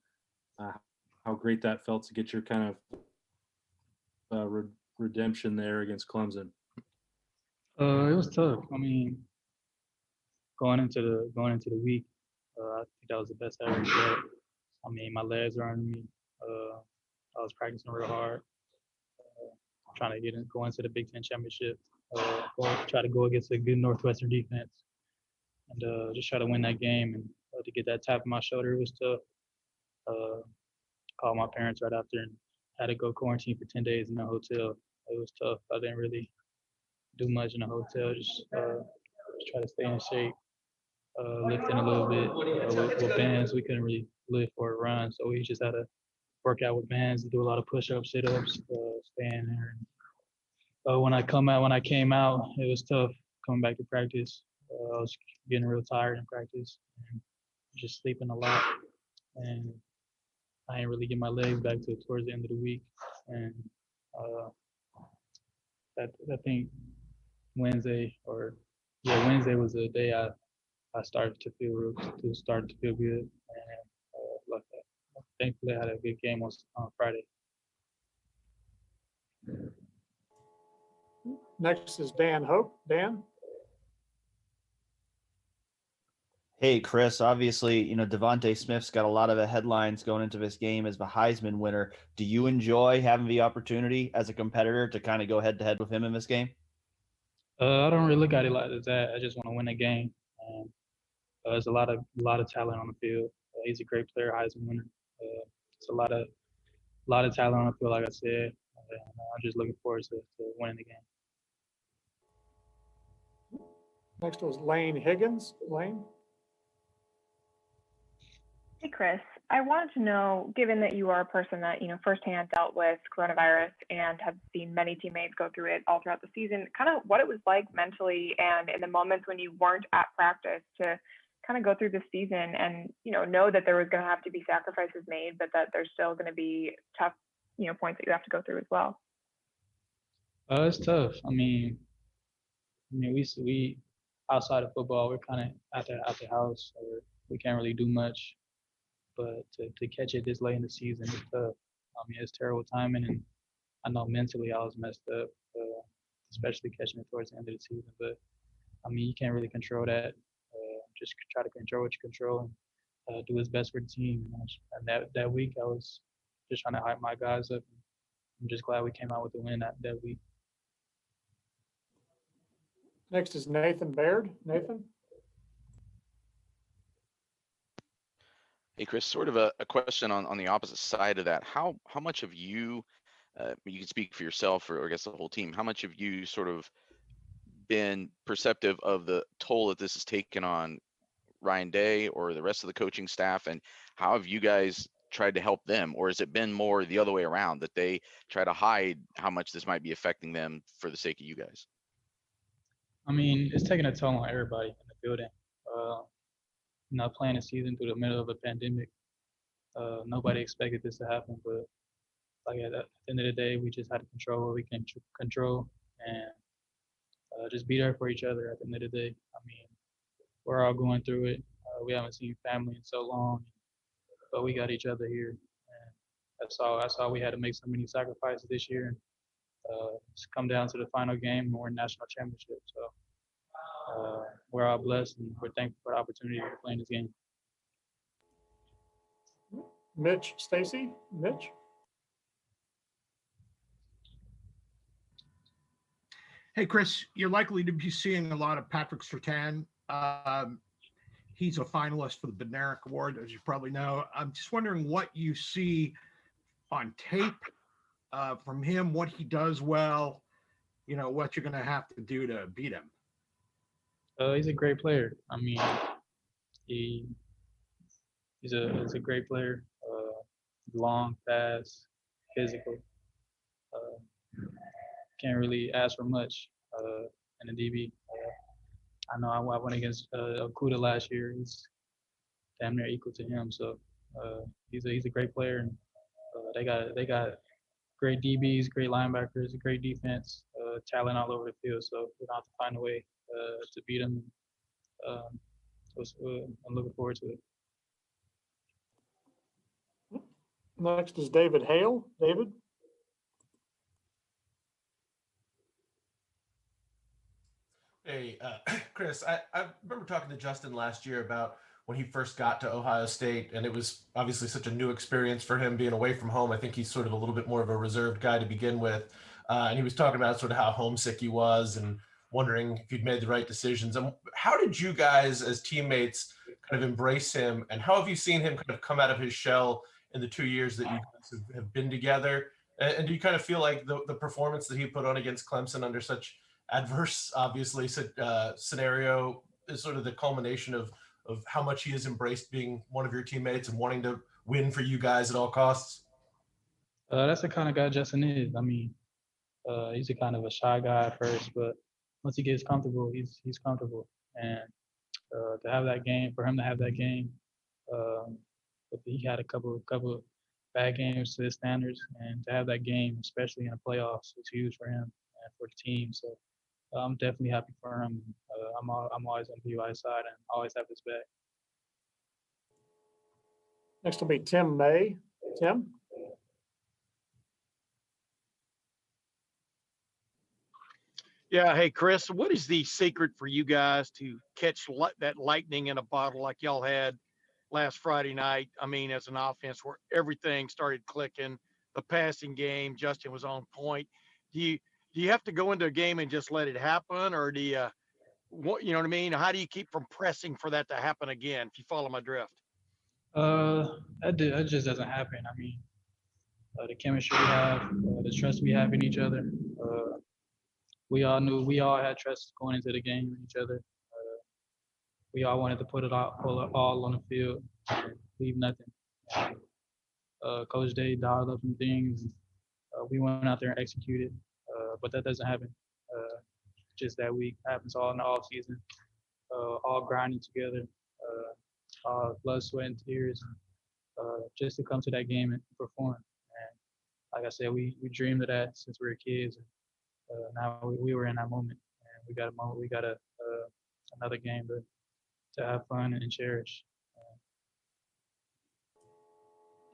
how great that felt to get your kind of redemption there against Clemson? It was tough. I mean, going into the week, I think that was the best I ever did. I mean, my legs are under me. I was practicing real hard, trying to go into the Big Ten championship, try to go against a good Northwestern defense, and just try to win that game. And to get that tap on my shoulder, it was tough. Called my parents right after and had to go quarantine for 10 days in a hotel. It was tough. I didn't really do much in the hotel. Just try to stay in shape. Lifting a little bit with bands. We couldn't really lift or run, so we just had to work out with bands, do a lot of push-ups, sit-ups, stay in there. When I came out, it was tough coming back to practice. I was getting real tired in practice and just sleeping a lot, and I didn't really get my legs back till towards the end of the week. And I think Wednesday was the day I started to feel good, and thankfully I had a good game on Friday. Next is Dan Hope. Dan? Hey, Chris, obviously, Devontae Smith's got a lot of the headlines going into this game as the Heisman winner. Do you enjoy having the opportunity as a competitor to kind of go head to head with him in this game? I don't really look at it like that. I just want to win a game. There's a lot of talent on the field. He's a great player, Heisman winner. It's a lot of talent on the field, like I said. I'm just looking forward to winning the game. Next was Lane Higgins. Lane? Hey, Chris. I wanted to know, given that you are a person that, firsthand dealt with coronavirus and have seen many teammates go through it all throughout the season, kind of what it was like mentally and in the moments when you weren't at practice to kind of go through the season and, know that there was going to have to be sacrifices made, but that there's still going to be tough, points that you have to go through as well. It's tough. I mean, we outside of football, we're kind of at the house, or we can't really do much. But to catch it this late in the season is tough. I mean, it's terrible timing, and I know mentally I was messed up, especially catching it towards the end of the season. But I mean, you can't really control that. Just try to control what you control and do his best for the team. And that week, I was just trying to hype my guys up. I'm just glad we came out with the win that week. Next is Nathan Baird. Nathan? Hey, Chris, sort of a question on the opposite side of that. How much of you, you can speak for yourself or I guess the whole team, how much have you sort of been perceptive of the toll that this has taken on Ryan Day or the rest of the coaching staff, and how have you guys tried to help them? Or has it been more the other way around, that they try to hide how much this might be affecting them for the sake of you guys? I mean, it's taking a toll on everybody in the building. Playing a season through the middle of a pandemic. Nobody expected this to happen, but like at the end of the day, we just had to control what we can control and just be there for each other at the end of the day. I mean, we're all going through it. We haven't seen family in so long, but we got each other here. And that's all we had to make so many sacrifices this year. And it's come down to the final game and we're in national championship. So we're all blessed and we're thankful for the opportunity to play in this game. Mitch Stacy? Mitch? Hey, Chris, you're likely to be seeing a lot of Patrick Surtain. He's a finalist for the Bednarik Award, as you probably know. I'm just wondering what you see on tape from him, what he does well, what you're going to have to do to beat him. He's a great player. I mean, he's a great player. Long, fast, physical. Can't really ask for much in the DB. I know I went against Okuda last year. He's damn near equal to him. So he's a great player. And they got great DBs, great linebackers, great defense, talent all over the field. So we're gonna have to find a way to beat them. I'm looking forward to it. Next is David Hale. David? Hey, Chris, I remember talking to Justin last year about when he first got to Ohio State, and it was obviously such a new experience for him being away from home. I think he's sort of a little bit more of a reserved guy to begin with. And he was talking about sort of how homesick he was and wondering if he'd made the right decisions. And how did you guys as teammates kind of embrace him, and how have you seen him kind of come out of his shell in the 2 years that you guys have been together? And do you kind of feel like the performance that he put on against Clemson under such adverse, obviously, scenario is sort of the culmination of how much he has embraced being one of your teammates and wanting to win for you guys at all costs? That's the kind of guy Justin is. I mean, he's a kind of a shy guy at first, but once he gets comfortable, he's comfortable. And to have that game, for him to have that game, but he had a couple of bad games to his standards, and to have that game, especially in the playoffs, was huge for him and for the team. So I'm definitely happy for him. I'm always on BY's side and always have his back. Next will be Tim May. Tim? Yeah. Hey, Chris, what is the secret for you guys to catch that lightning in a bottle like y'all had last Friday night? I mean, as an offense where everything started clicking, the passing game, Justin was on point. Do you have to go into a game and just let it happen, or do you know what I mean? How do you keep from pressing for that to happen again, if you follow my drift? That just doesn't happen. I mean, the chemistry we have, the trust we have in each other. We all had trust going into the game in each other. We all wanted to pull it all on the field, leave nothing. Coach Day dialed up some things. We went out there and executed, but that doesn't happen just that week. It happens all in the off season, all grinding together, all blood, sweat, and tears, just to come to that game and perform. And like I said, we dreamed of that since we were kids. And, now we were in that moment, and we got a moment. We got another game to have fun and cherish.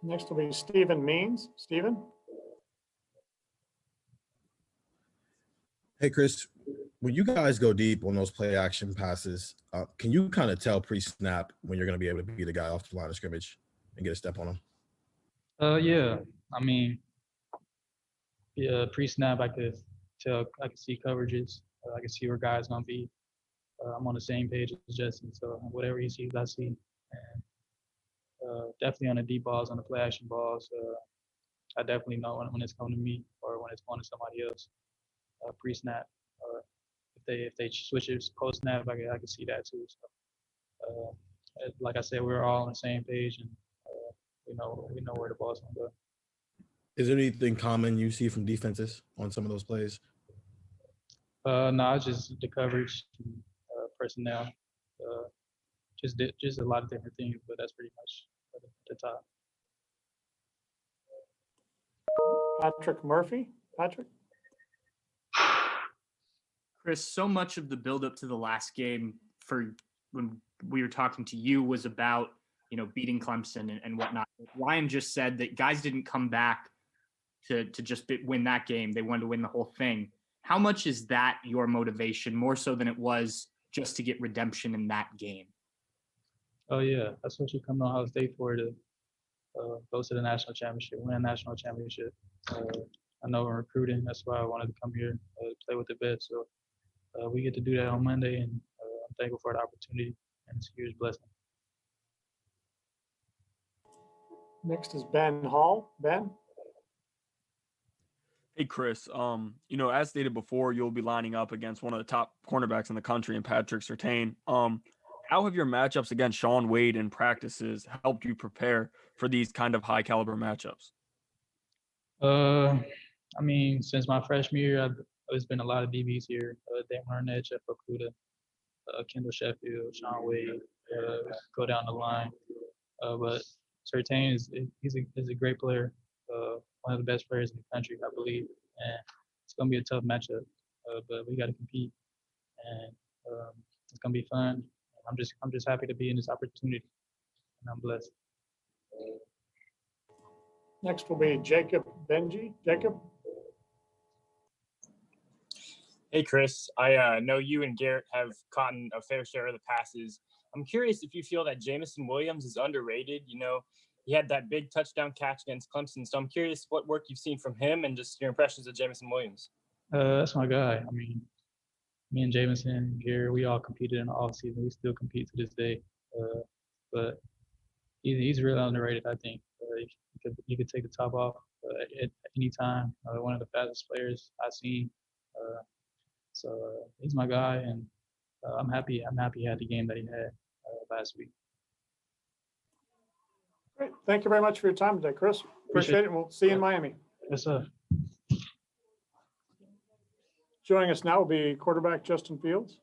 Next will be Stephen Means. Stephen? Hey, Chris, when you guys go deep on those play action passes, can you kind of tell pre-snap when you're going to be able to beat the guy off the line of scrimmage and get a step on him? Yeah. I mean, pre-snap, I could see coverages. I can see where guys gonna be. I'm on the same page as Justin, so whatever he sees, I see. And definitely on the deep balls, on the play action balls, I definitely know when it's coming to me or when it's going to somebody else. Pre-snap, if they switch it post snap, I can see that too. So, like I said, we're all on the same page, and we know where the ball's gonna go. Is there anything common you see from defenses on some of those plays? No, it's just the coverage, personnel, just a lot of different things, but that's pretty much the top. Patrick Murphy. Patrick? Chris, so much of the buildup to the last game for when we were talking to you was about, beating Clemson and whatnot. Ryan just said that guys didn't come back to just win that game. They wanted to win the whole thing. How much is that your motivation, more so than it was just to get redemption in that game? Oh, yeah. That's what you come to Ohio State for, to go to the national championship, win a national championship. I know in recruiting, that's why I wanted to come here, play with the best. So we get to do that on Monday, and I'm thankful for the opportunity, and it's a huge blessing. Next is Ben Hall. Ben? Hey, Chris, as stated before, you'll be lining up against one of the top cornerbacks in the country in Patrick Surtain. How have your matchups against Shaun Wade in practices helped you prepare for these kind of high caliber matchups? Since my freshman year, there's been a lot of DBs here. Dan Arnett, Jeff Okuda, Kendall Sheffield, Shaun Wade, go down the line. But Surtain is a great player, one of the best players in the country, I believe. And it's going to be a tough matchup, but we got to compete. And it's going to be fun. I'm just happy to be in this opportunity, and I'm blessed. Next will be Jacob Benji. Jacob? Hey, Chris. I know you and Garrett have caught a fair share of the passes. I'm curious if you feel that Jameson Williams is underrated. He had that big touchdown catch against Clemson. So I'm curious what work you've seen from him and just your impressions of Jameson Williams. That's my guy. Me and Jameson, Garrett, we all competed in the offseason. We still compete to this day. But he's really underrated, I think. He could take the top off at any time. One of the fastest players I've seen. So he's my guy, and I'm happy he had the game that he had last week. Great. Thank you very much for your time today, Chris. Appreciate it, and we'll see you in Miami. Yes, sir. Joining us now will be quarterback Justin Fields.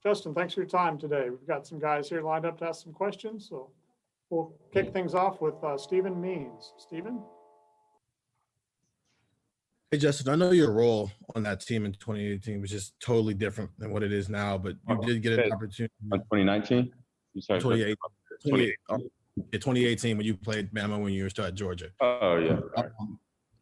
Justin, thanks for your time today. We've got some guys here lined up to ask some questions, so we'll kick things off with Stephen Means. Stephen? Hey, Justin, I know your role on that team in 2018 was just totally different than what it is now, but you did get an opportunity. 2019? I'm sorry. 2018 when you played Bama when you were still at Georgia. Oh, yeah.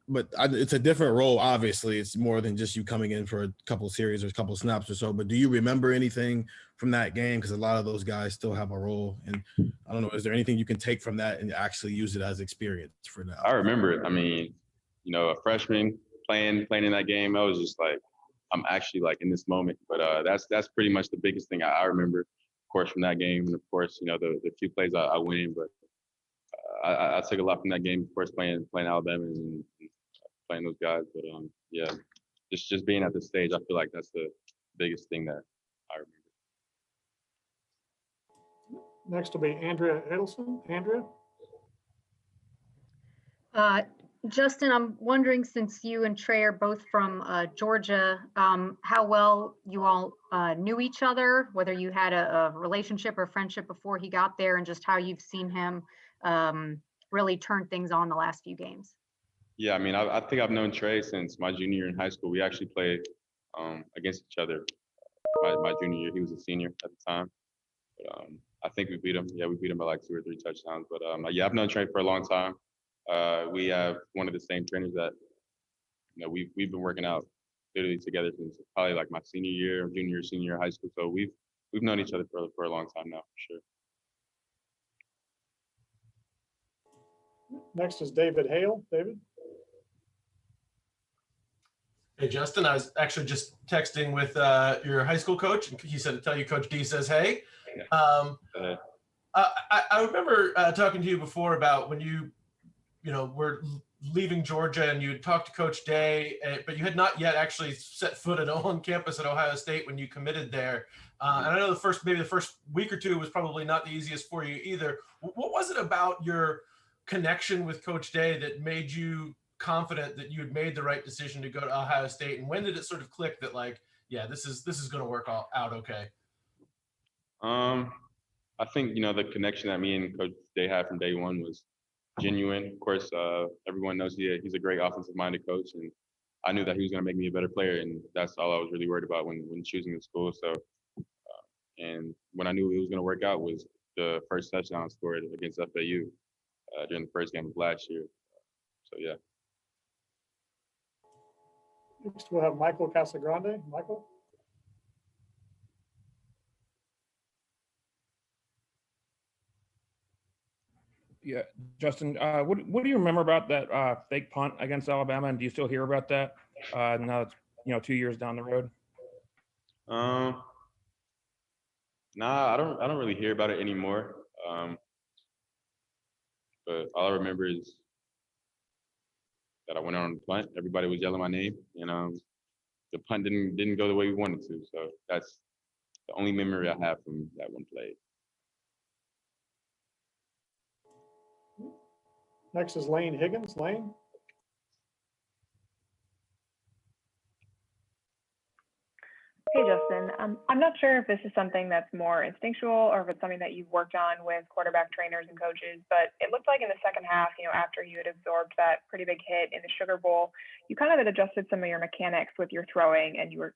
But it's a different role, obviously. It's more than just you coming in for a couple of series or a couple of snaps or so. But do you remember anything from that game? Because a lot of those guys still have a role. And I don't know, is there anything you can take from that and actually use it as experience for now? I remember it. A freshman playing in that game, I was just like, I'm actually like in this moment. But that's pretty much the biggest thing I remember, of course, from that game. And of course, the few plays I went in. But I took a lot from that game, of course, playing Alabama and playing those guys. But just being at this stage, I feel like that's the biggest thing that I remember. Next will be Andrea Adelson. Andrea? Justin, I'm wondering, since you and Trey are both from Georgia, how well you all knew each other, whether you had a relationship or friendship before he got there, and just how you've seen him really turn things on the last few games. Yeah, I think I've known Trey since my junior year in high school. We actually played against each other my junior year. He was a senior at the time. But I think we beat him. Yeah, we beat him by like 2 or 3 touchdowns. But I've known Trey for a long time. We have one of the same trainers that we've been working out literally together since probably like my senior year, junior, senior year of high school. So we've known each other for a long time now, for sure. Next is David Hale. David? Hey, Justin, I was actually just texting with your high school coach, and he said to tell you Coach D says hey. I remember talking to you before about when you were leaving Georgia and you had talked to Coach Day, but you had not yet actually set foot on campus at Ohio State when you committed there. And I know maybe the first week or two was probably not the easiest for you either. What was it about your connection with Coach Day that made you confident that you had made the right decision to go to Ohio State? And when did it sort of click that, like, yeah, this is going to work out okay? I think, the connection that me and Coach Day had from day one was genuine. Of course, everyone knows he's a great offensive-minded coach, and I knew that he was going to make me a better player, and that's all I was really worried about when choosing the school. So, and when I knew it was going to work out was the first touchdown scored against FAU during the first game of last year. So, yeah. Next, we'll have Michael Casagrande. Michael? Yeah, Justin, what do you remember about that fake punt against Alabama, and do you still hear about that now it's 2 years down the road? Nah, I don't really hear about it anymore. But all I remember is that I went on the punt. Everybody was yelling my name, and the punt didn't go the way we wanted to. So that's the only memory I have from that one play. Next is Lane Higgins. Lane? Hey, Justin. I'm not sure if this is something that's more instinctual or if it's something that you've worked on with quarterback trainers and coaches, but it looked like in the second half, after you had absorbed that pretty big hit in the Sugar Bowl, you kind of had adjusted some of your mechanics with your throwing, and you were,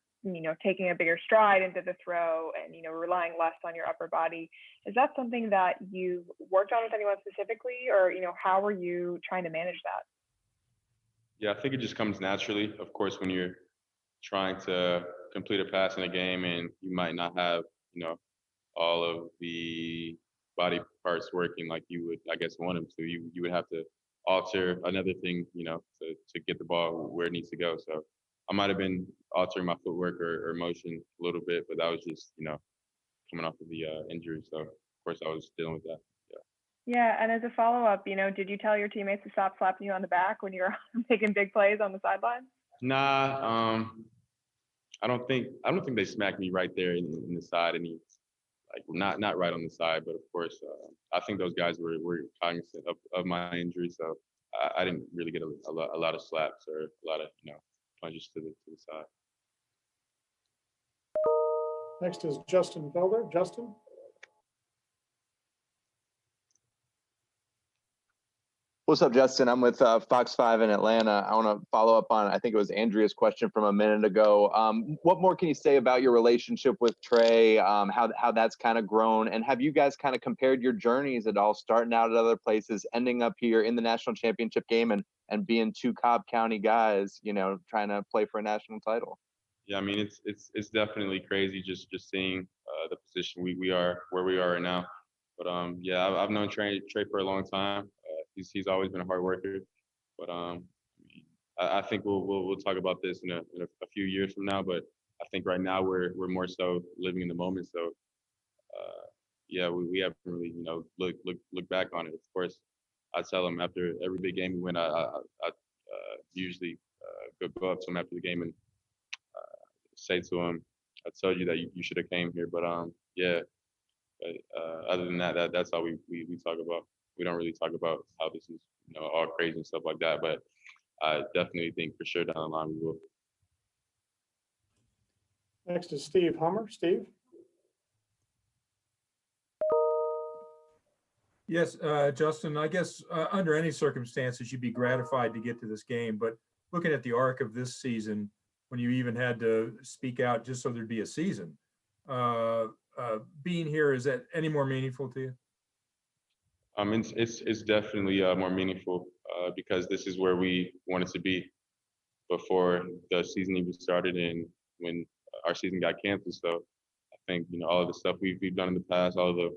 taking a bigger stride into the throw and, relying less on your upper body. Is that something that you worked on with anyone specifically, or, how were you trying to manage that? Yeah, I think it just comes naturally. Of course, when you're trying to complete a pass in a game and you might not have, all of the body parts working like you would, I guess, want them to, you would have to alter another thing, to get the ball where it needs to go. So I might have been altering my footwork or motion a little bit, but that was just, coming off of the injury. So of course I was dealing with that. Yeah, and as a follow-up, did you tell your teammates to stop slapping you on the back when you were making big plays on the sideline? Nah, I don't think they smacked me right there in the side. Not right on the side, but of course, I think those guys were cognizant of my injury, so I didn't really get a lot of slaps or a lot of punches to the side. Next is Justin Belder. Justin? What's up, Justin? I'm with Fox 5 in Atlanta. I want to follow up on, I think it was Andrea's question from a minute ago. What more can you say about your relationship with Trey, how that's kind of grown? And have you guys kind of compared your journeys at all, starting out at other places, ending up here in the national championship game and being two Cobb County guys, trying to play for a national title? Yeah, I mean, it's definitely crazy just seeing the position we are, where we are right now. But yeah, I've known Trey for a long time. He's always been a hard worker, but I think we'll talk about this in a few years from now. But I think right now we're more so living in the moment. So yeah, we haven't really look back on it. Of course, I tell him after every big game we win, I usually go up to him after the game and say to him, "I told you that you should have came here." But yeah. But other than that, that's all we talk about. We don't really talk about how this is, all crazy and stuff like that. But I definitely think for sure down the line we will. Next is Steve Hummer. Steve? Yes, Justin, I guess under any circumstances, you'd be gratified to get to this game. But looking at the arc of this season, when you even had to speak out just so there'd be a season, being here, is that any more meaningful to you? It's definitely more meaningful because this is where we wanted to be. before the season even started and when our season got canceled. So I think, all of the stuff we've done in the past, all of the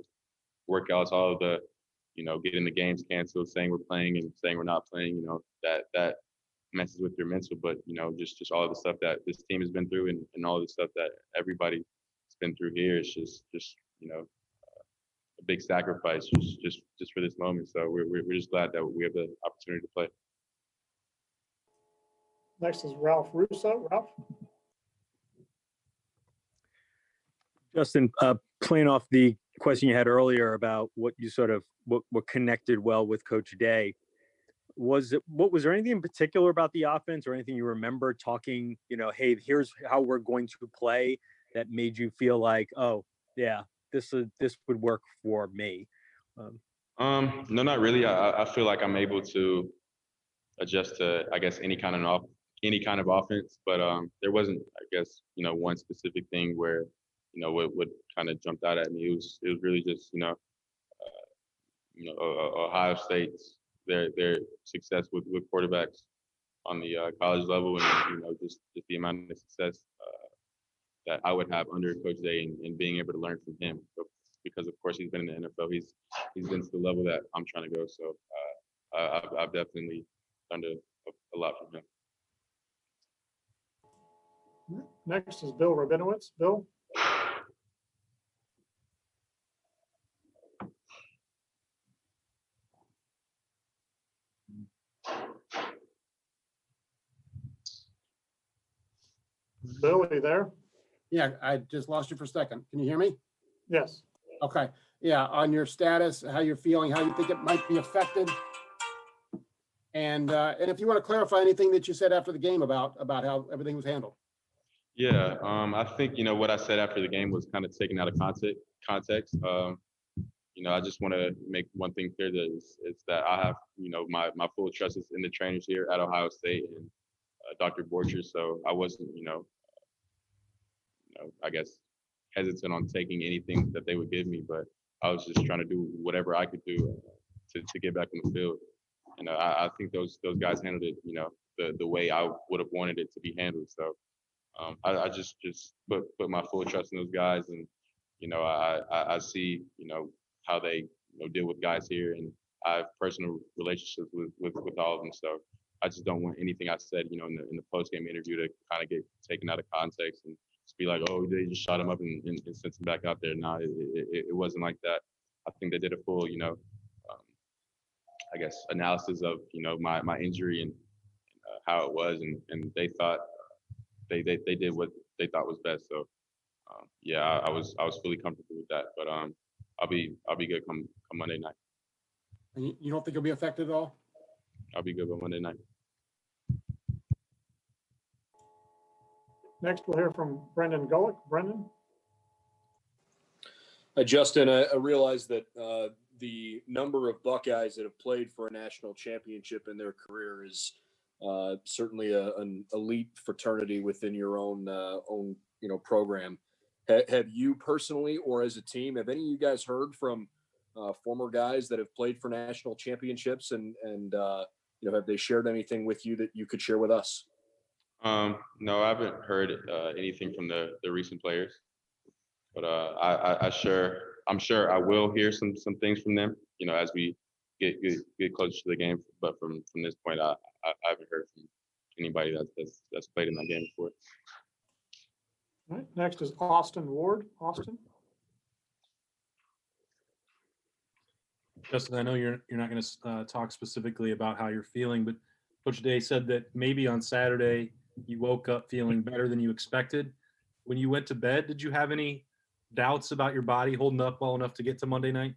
workouts, all of the, getting the games canceled, saying we're playing and saying we're not playing, that messes with your mental. But, just all of the stuff that this team has been through and all of the stuff that everybody's been through here is just a big sacrifice just for this moment. So we're just glad that we have the opportunity to play. Next is Ralph Russo. Ralph? Justin, playing off the question you had earlier about what you what connected well with Coach Day, was there anything in particular about the offense or anything you remember talking, hey, here's how we're going to play, that made you feel like, oh yeah, this would work for me? No, not really. I feel like I'm able to adjust to, I guess, any kind of offense, but there wasn't, I guess, one specific thing where what kind of jumped out at me. It was really just Ohio State's their success with quarterbacks on the college level, and just the amount of success that I would have under Coach Day and being able to learn from him. So, because of course he's been in the NFL, he's been to the level that I'm trying to go. So I've definitely learned a lot from him. Next is Bill Rabinowitz. Bill? Bill, are you there? Yeah, I just lost you for a second. Can you hear me? Yes. Okay. Yeah, on your status, how you're feeling, how you think it might be affected. And if you want to clarify anything that you said after the game about how everything was handled. Yeah, I think, what I said after the game was kind of taken out of context. I just want to make one thing clear, that it's that I have, my full trust is in the trainers here at Ohio State and Dr. Borcher. So I wasn't, I guess, hesitant on taking anything that they would give me, but I was just trying to do whatever I could do to get back in the field. And I think those guys handled it, the way I would have wanted it to be handled. So I just put my full trust in those guys, and I see how they deal with guys here, and I have personal relationships with all of them. So I just don't want anything I said, in the post game interview to kind of get taken out of context and just be like, oh, they just shot him up and sent him back out there. No, it wasn't like that. I think they did a full, I guess, analysis of my injury and how it was, and they thought they did what they thought was best. So yeah, I was fully comfortable with that. But I'll be good come Monday night. And you don't think you'll be affected at all? I'll be good by Monday night. Next, we'll hear from Brendan Gullick. Brendan? Justin, I realize that the number of Buckeyes that have played for a national championship in their career is certainly an elite fraternity within your own program. Have you personally, or as a team, have any of you guys heard from former guys that have played for national championships, and have they shared anything with you that you could share with us? No, I haven't heard anything from the recent players, but I'm sure I will hear some things from them, as we get closer to the game. But from this point, I haven't heard from anybody that's played in that game before. All right. Next is Austin Ward. Austin? Justin, I know you're not going to talk specifically about how you're feeling, but Coach Day said that maybe on Saturday you woke up feeling better than you expected. When you went to bed, did you have any doubts about your body holding up well enough to get to Monday night?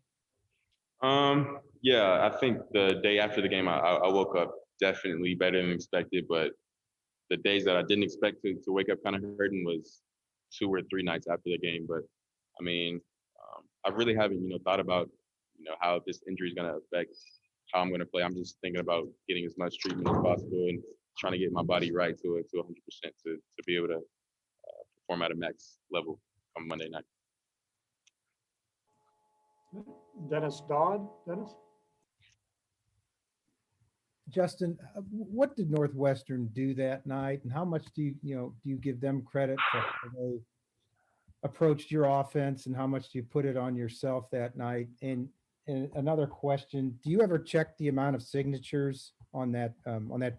Yeah, I think the day after the game, I woke up definitely better than expected, but the days that I didn't expect to wake up kind of hurting was 2 or 3 nights after the game. But I mean, I really haven't, thought about, how this injury is going to affect how I'm going to play. I'm just thinking about getting as much treatment as possible and trying to get my body right to 100% to be able to perform at a max level on Monday night. Dennis Dodd. Dennis? Justin, what did Northwestern do that night, and how much do you give them credit for how they approached your offense, and how much do you put it on yourself that night? And another question: do you ever check the amount of signatures on that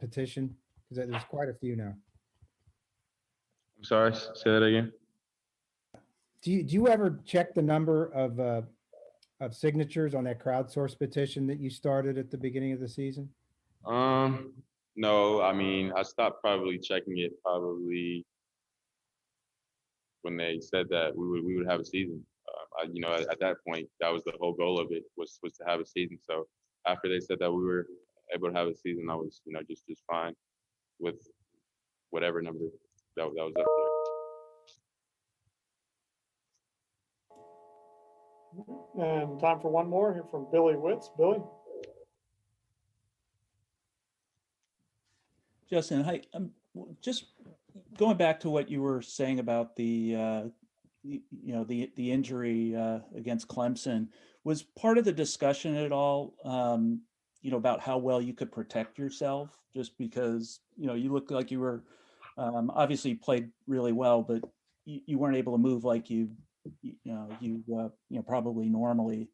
petition? Because there's quite a few now. I'm sorry, say that again. Do you ever check the number of signatures on that crowdsourced petition that you started at the beginning of the season? No, I mean, I stopped probably checking it probably when they said that we would have a season. At that point, that was the whole goal of it was to have a season. So after they said that we were able to have a season, I was, just fine with whatever number that was up there. And time for one more here from Billy Witz. Billy? Justin, hi. I'm just going back to what you were saying about the injury against Clemson. Was part of the discussion at all, about how well you could protect yourself? Just because you look like you were obviously played really well, but you weren't able to move like you probably normally.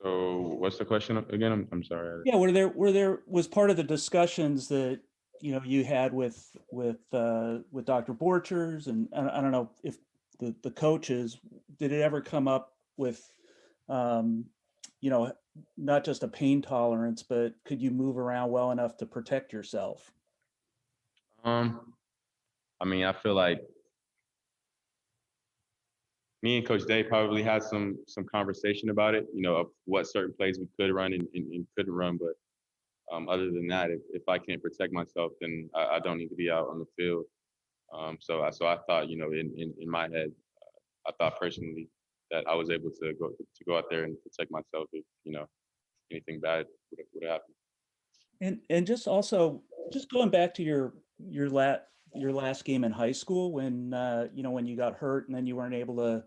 So what's the question again? I'm sorry. Yeah, was part of the discussions that you had with Dr. Borchers, and I don't know if the coaches, did it ever come up with not just a pain tolerance, but could you move around well enough to protect yourself? I mean, I feel like me and Coach Day probably had some conversation about it, of what certain plays we could run and couldn't run. But other than that, if I can't protect myself, then I don't need to be out on the field. So I thought, in my head, I thought personally that I was able to go out there and protect myself if anything bad would happen. And just going back to your last game in high school when when you got hurt and then you weren't able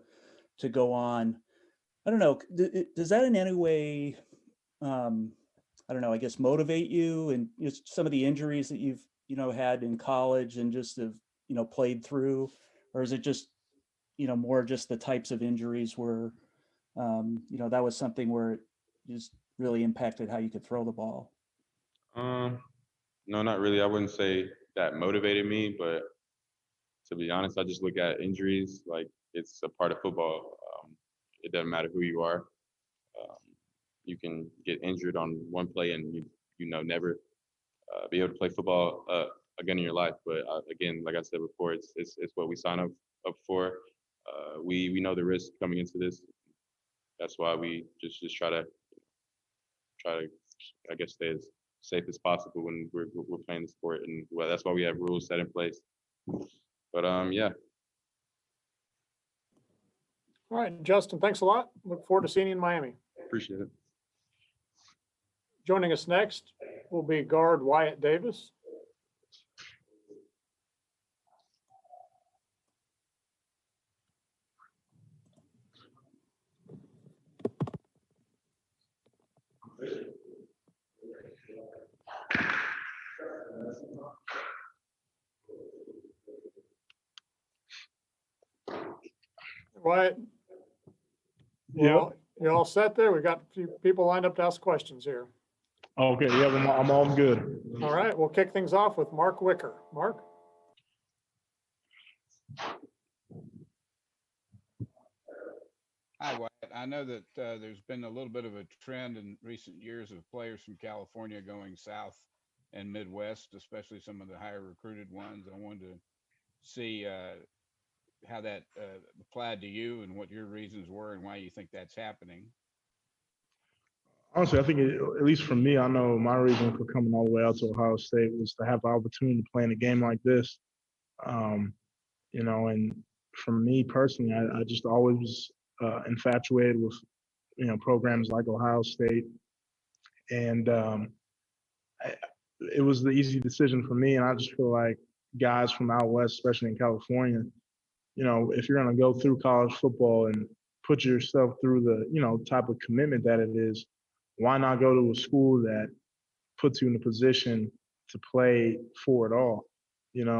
to go on. I don't know. Does that in any way, I guess motivate you and just some of the injuries that you've had in college and just have played through, or is it just more just the types of injuries where that was something where it just really impacted how you could throw the ball? No, not really. I wouldn't say that motivated me, but to be honest, I just look at injuries like it's a part of football. It doesn't matter who you are. You can get injured on one play and never be able to play football again in your life. But again, like I said before, it's what we sign up for. We know the risk coming into this. That's why we just try to I guess stay as safe as possible when we're playing the sport, and that's why we have rules set in place. But yeah. All right, Justin, thanks a lot. Look forward to seeing you in Miami. Appreciate it. Joining us next will be guard Wyatt Davis. Wyatt, you're all set there? We've got a few people lined up to ask questions here. Okay, yeah, I'm all good. All right, we'll kick things off with Mark Wicker. Mark? Hi, Wyatt. I know that there's been a little bit of a trend in recent years of players from California going south and Midwest, especially some of the higher recruited ones. I wanted to see how that applied to you and what your reasons were and why you think that's happening. Honestly, I think at least for me, I know my reason for coming all the way out to Ohio State was to have the opportunity to play in a game like this. And for me personally, I just always was infatuated with, programs like Ohio State. And it was the easy decision for me. And I just feel like guys from out West, especially in California, if you're going to go through college football and put yourself through the, type of commitment that it is, why not go to a school that puts you in a position to play for it all?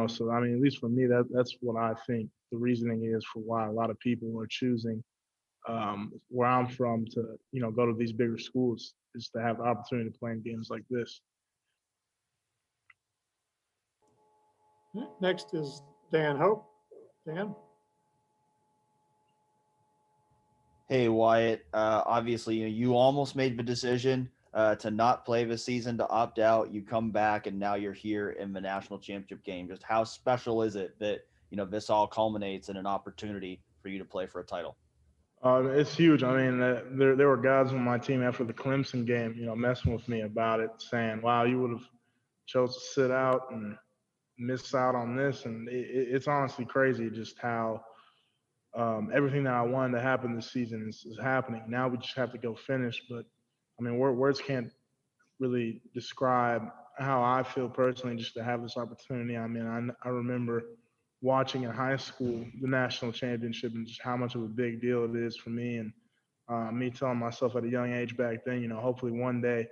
So I mean, at least for me, that's what I think the reasoning is for why a lot of people are choosing where I'm from to go to these bigger schools, is to have the opportunity to play in games like this. Next is Dan Hope. Dan? Hey, Wyatt. Obviously, you almost made the decision to not play this season, to opt out. You come back, and now you're here in the national championship game. Just how special is it that this all culminates in an opportunity for you to play for a title? It's huge. I mean, there were guys on my team after the Clemson game, messing with me about it, saying, "Wow, you would have chose to sit out and miss out on this." And it's honestly crazy just how everything that I wanted to happen this season is happening. Now we just have to go finish. But I mean, words can't really describe how I feel personally just to have this opportunity. I mean, I remember watching in high school the national championship and just how much of a big deal it is for me. And me telling myself at a young age back then, hopefully one day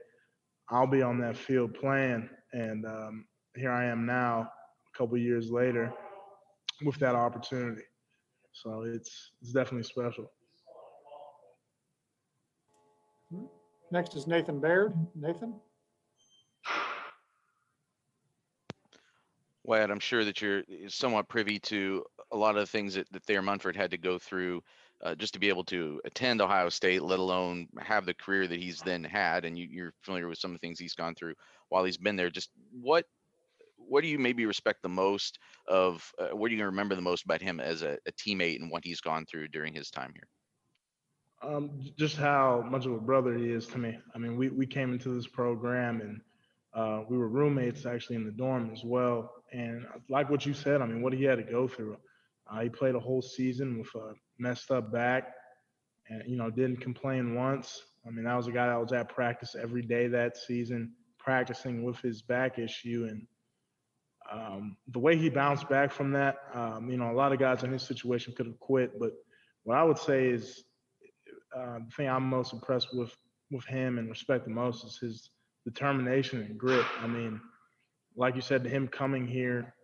I'll be on that field playing. And here I am now, a couple years later, with that opportunity. So it's definitely special. Next is Nathan Baird. Nathan? Wyatt, I'm sure that you're somewhat privy to a lot of the things that Thayer Munford had to go through just to be able to attend Ohio State, let alone have the career that he's then had. And you're familiar with some of the things he's gone through while he's been there. Just what do you maybe respect the most of, what do you remember the most about him as a teammate and what he's gone through during his time here? Just how much of a brother he is to me. I mean, we came into this program and we were roommates actually in the dorm as well. And like what you said, I mean, what he had to go through. He played a whole season with a messed up back and, didn't complain once. I mean, that was a guy that was at practice every day that season, practicing with his back issue. And the way he bounced back from that, a lot of guys in his situation could have quit. But what I would say is the thing I'm most impressed with him and respect the most is his determination and grit. I mean, like you said, to him coming here,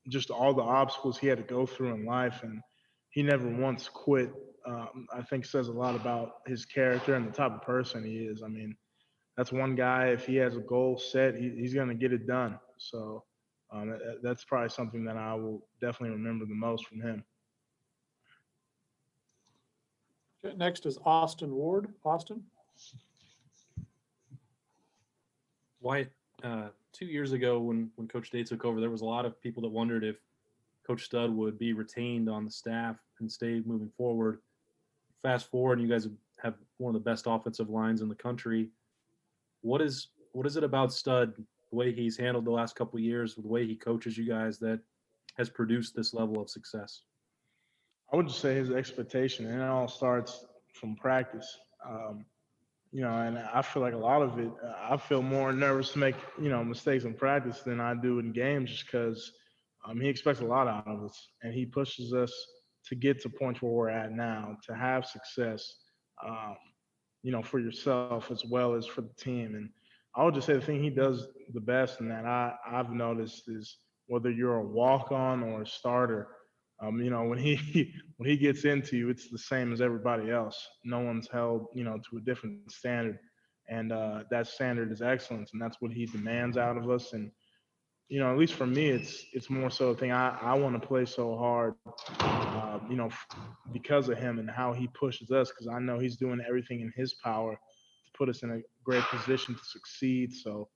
just all the obstacles he had to go through in life, and he never once quit, I think says a lot about his character and the type of person he is. I mean, that's one guy, if he has a goal set, he's going to get it done. So that's probably something that I will definitely remember the most from him. Okay, next is Austin Ward. Austin? Wyatt, 2 years ago when Coach Day took over, there was a lot of people that wondered if Coach Stud would be retained on the staff and stay moving forward. Fast forward, and you guys have one of the best offensive lines in the country. What is it about Stud, the way he's handled the last couple of years, the way he coaches you guys, that has produced this level of success? I would just say his expectation, and it all starts from practice. And I feel like a lot of it, I feel more nervous to make, mistakes in practice than I do in games, just because he expects a lot out of us, and he pushes us to get to points where we're at now, to have success, for yourself as well as for the team. And I would just say the thing he does the best, and that I've noticed, is whether you're a walk-on or a starter, when he gets into you, it's the same as everybody else. No one's held, to a different standard, and that standard is excellence, and that's what he demands out of us. And at least for me, it's more so a thing. I want to play so hard, because of him and how he pushes us, because I know he's doing everything in his power to put us in a great position to succeed. So,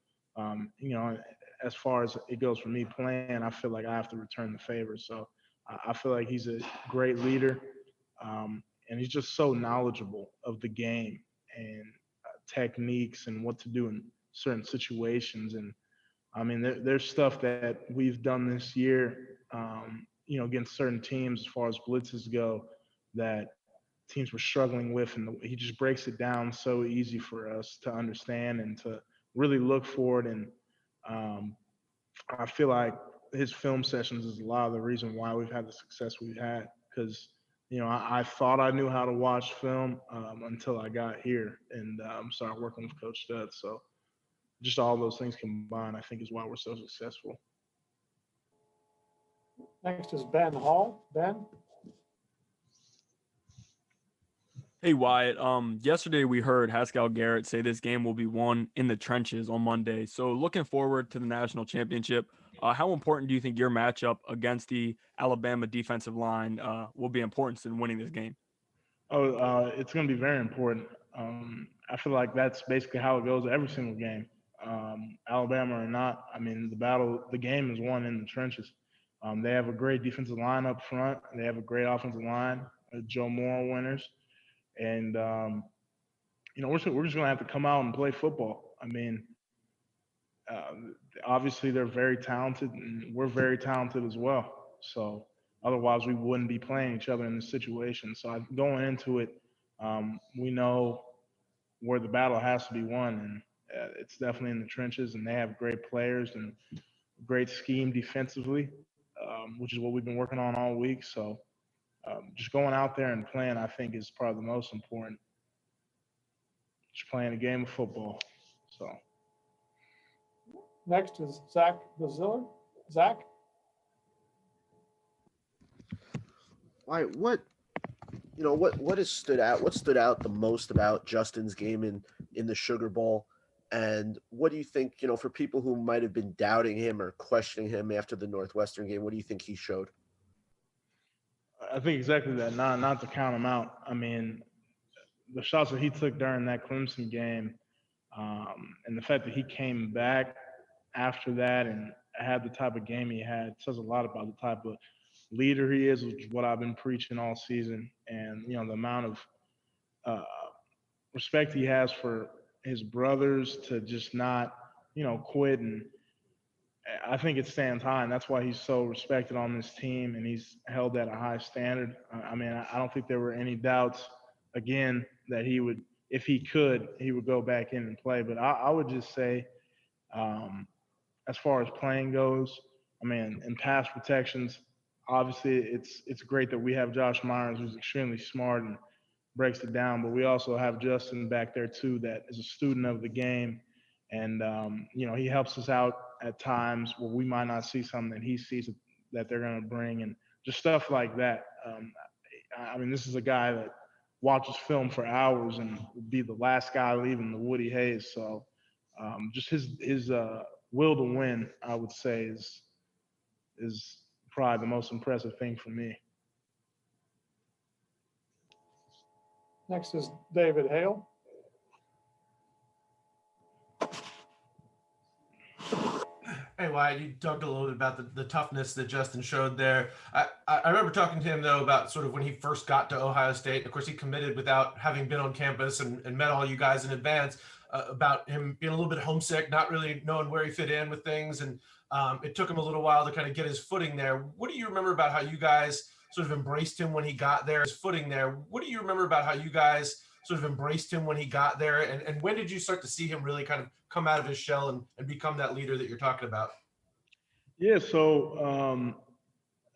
as far as it goes for me playing, I feel like I have to return the favor. So I feel like he's a great leader, and he's just so knowledgeable of the game and techniques and what to do in certain situations. And I mean, there's stuff that we've done this year, against certain teams as far as blitzes go, that teams were struggling with, and he just breaks it down so easy for us to understand and to really look for it. And I feel like his film sessions is a lot of the reason why we've had the success we've had, because I thought I knew how to watch film until I got here and started working with Coach Dodd. So just all those things combined, I think, is why we're so successful. Next is Ben Hall. Ben? Hey Wyatt, yesterday we heard Haskell Garrett say this game will be won in the trenches on Monday. So looking forward to the national championship, how important do you think your matchup against the Alabama defensive line will be important in winning this game? It's going to be very important. I feel like that's basically how it goes every single game. Alabama or not, I mean, the game is won in the trenches. They have a great defensive line up front. They have a great offensive line, Joe Moore winners. And, we're just going to have to come out and play football. I mean, obviously they're very talented and we're very talented as well. So otherwise we wouldn't be playing each other in this situation. So going into it, we know where the battle has to be won, and it's definitely in the trenches, and they have great players and great scheme defensively, which is what we've been working on all week. So just going out there and playing, I think, is probably the most important. Just playing a game of football. So next is Zach Braziler. Zach? What has stood out? What stood out the most about Justin's game in the Sugar Bowl? And what do you think, for people who might have been doubting him or questioning him after the Northwestern game, what do you think he showed? I think exactly that. Not to count him out. I mean, the shots that he took during that Clemson game, and the fact that he came back after that and had the type of game he had says a lot about the type of leader he is, which is what I've been preaching all season. And, the amount of respect he has for his brothers to just not, quit. And I think it stands high, and that's why he's so respected on this team, and he's held at a high standard. I mean, I don't think there were any doubts, again, that he would, if he could, he would go back in and play. But I would just say, as far as playing goes, I mean, in pass protections, obviously it's great that we have Josh Myers, who's extremely smart and breaks it down, but we also have Justin back there too, that is a student of the game. And, he helps us out at times where we might not see something that he sees that they're going to bring, and just stuff like that. I mean, this is a guy that watches film for hours and would be the last guy leaving the Woody Hayes. So just his will to win, I would say, is probably the most impressive thing for me. Next is David Hale. Hey, Wyatt, you talked a little bit about the toughness that Justin showed there. I remember talking to him, though, about sort of when he first got to Ohio State. Of course, he committed without having been on campus and met all you guys in advance, about him being a little bit homesick, not really knowing where he fit in with things. And it took him a little while to kind of get his footing there. What do you remember about how you guys sort of embraced him when he got there, his footing there? What do you remember about how you guys sort of embraced him when he got there? And when did you start to see him really kind of come out of his shell and become that leader that you're talking about? Yeah, so,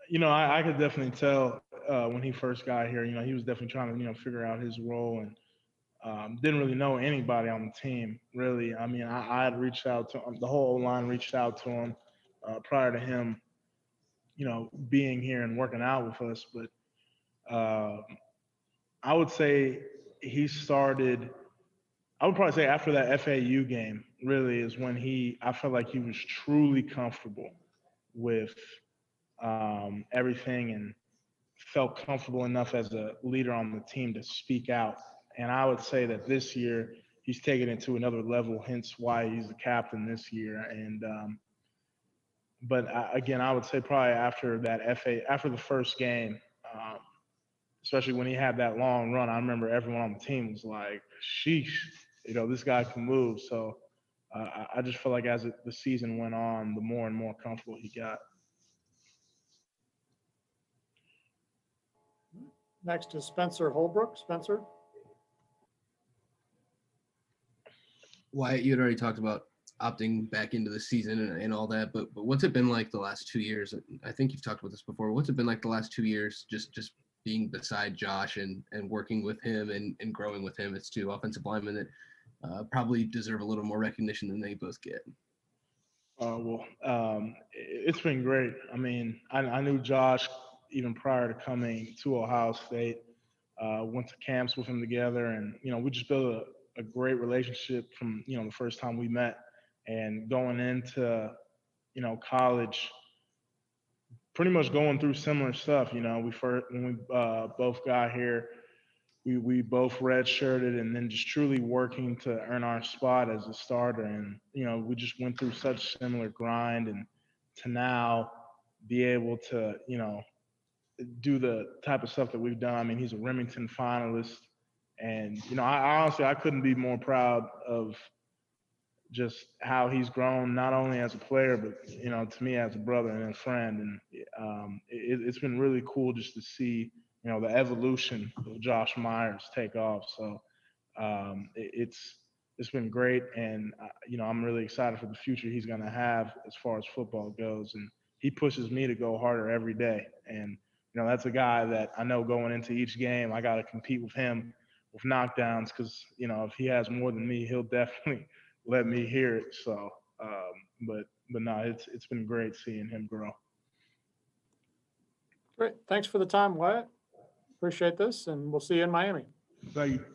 I could definitely tell when he first got here, he was definitely trying to, figure out his role, and didn't really know anybody on the team, really. I mean, I had reached out to him, the whole line reached out to him prior to him, being here and working out with us. But I would say I would probably say after that FAU game, really, is when I felt like he was truly comfortable with everything and felt comfortable enough as a leader on the team to speak out. And I would say that this year he's taken it to another level, hence why he's the captain this year. And but again, I would say probably after the first game, especially when he had that long run, I remember everyone on the team was like, sheesh, this guy can move. So I just feel like as the season went on, the more and more comfortable he got. Next is Spencer Holbrook. Spencer? Wyatt, you had already talked about opting back into the season and all that, but what's it been like the last 2 years? I think you've talked about this before. What's it been like the last 2 years, just being beside Josh and working with him and growing with him. It's two offensive linemen that probably deserve a little more recognition than they both get. It's been great. I mean, I knew Josh even prior to coming to Ohio State. Went to camps with him together, and we just built a great relationship from the first time we met. And going into college, pretty much going through similar stuff. When we both got here, we both redshirted, and then just truly working to earn our spot as a starter. And we just went through such similar grind, and to now be able to do the type of stuff that we've done. I mean, he's a Remington finalist, and I honestly couldn't be more proud of just how he's grown, not only as a player, but to me as a brother and a friend. And it's been really cool just to see the evolution of Josh Myers take off. So it's been great, and I'm really excited for the future he's going to have as far as football goes. And he pushes me to go harder every day. And that's a guy that I know going into each game, I got to compete with him with knockdowns, because if he has more than me, he'll definitely let me hear it. So, but no, it's been great seeing him grow. Great. Thanks for the time, Wyatt. Appreciate this, and we'll see you in Miami. Thank you.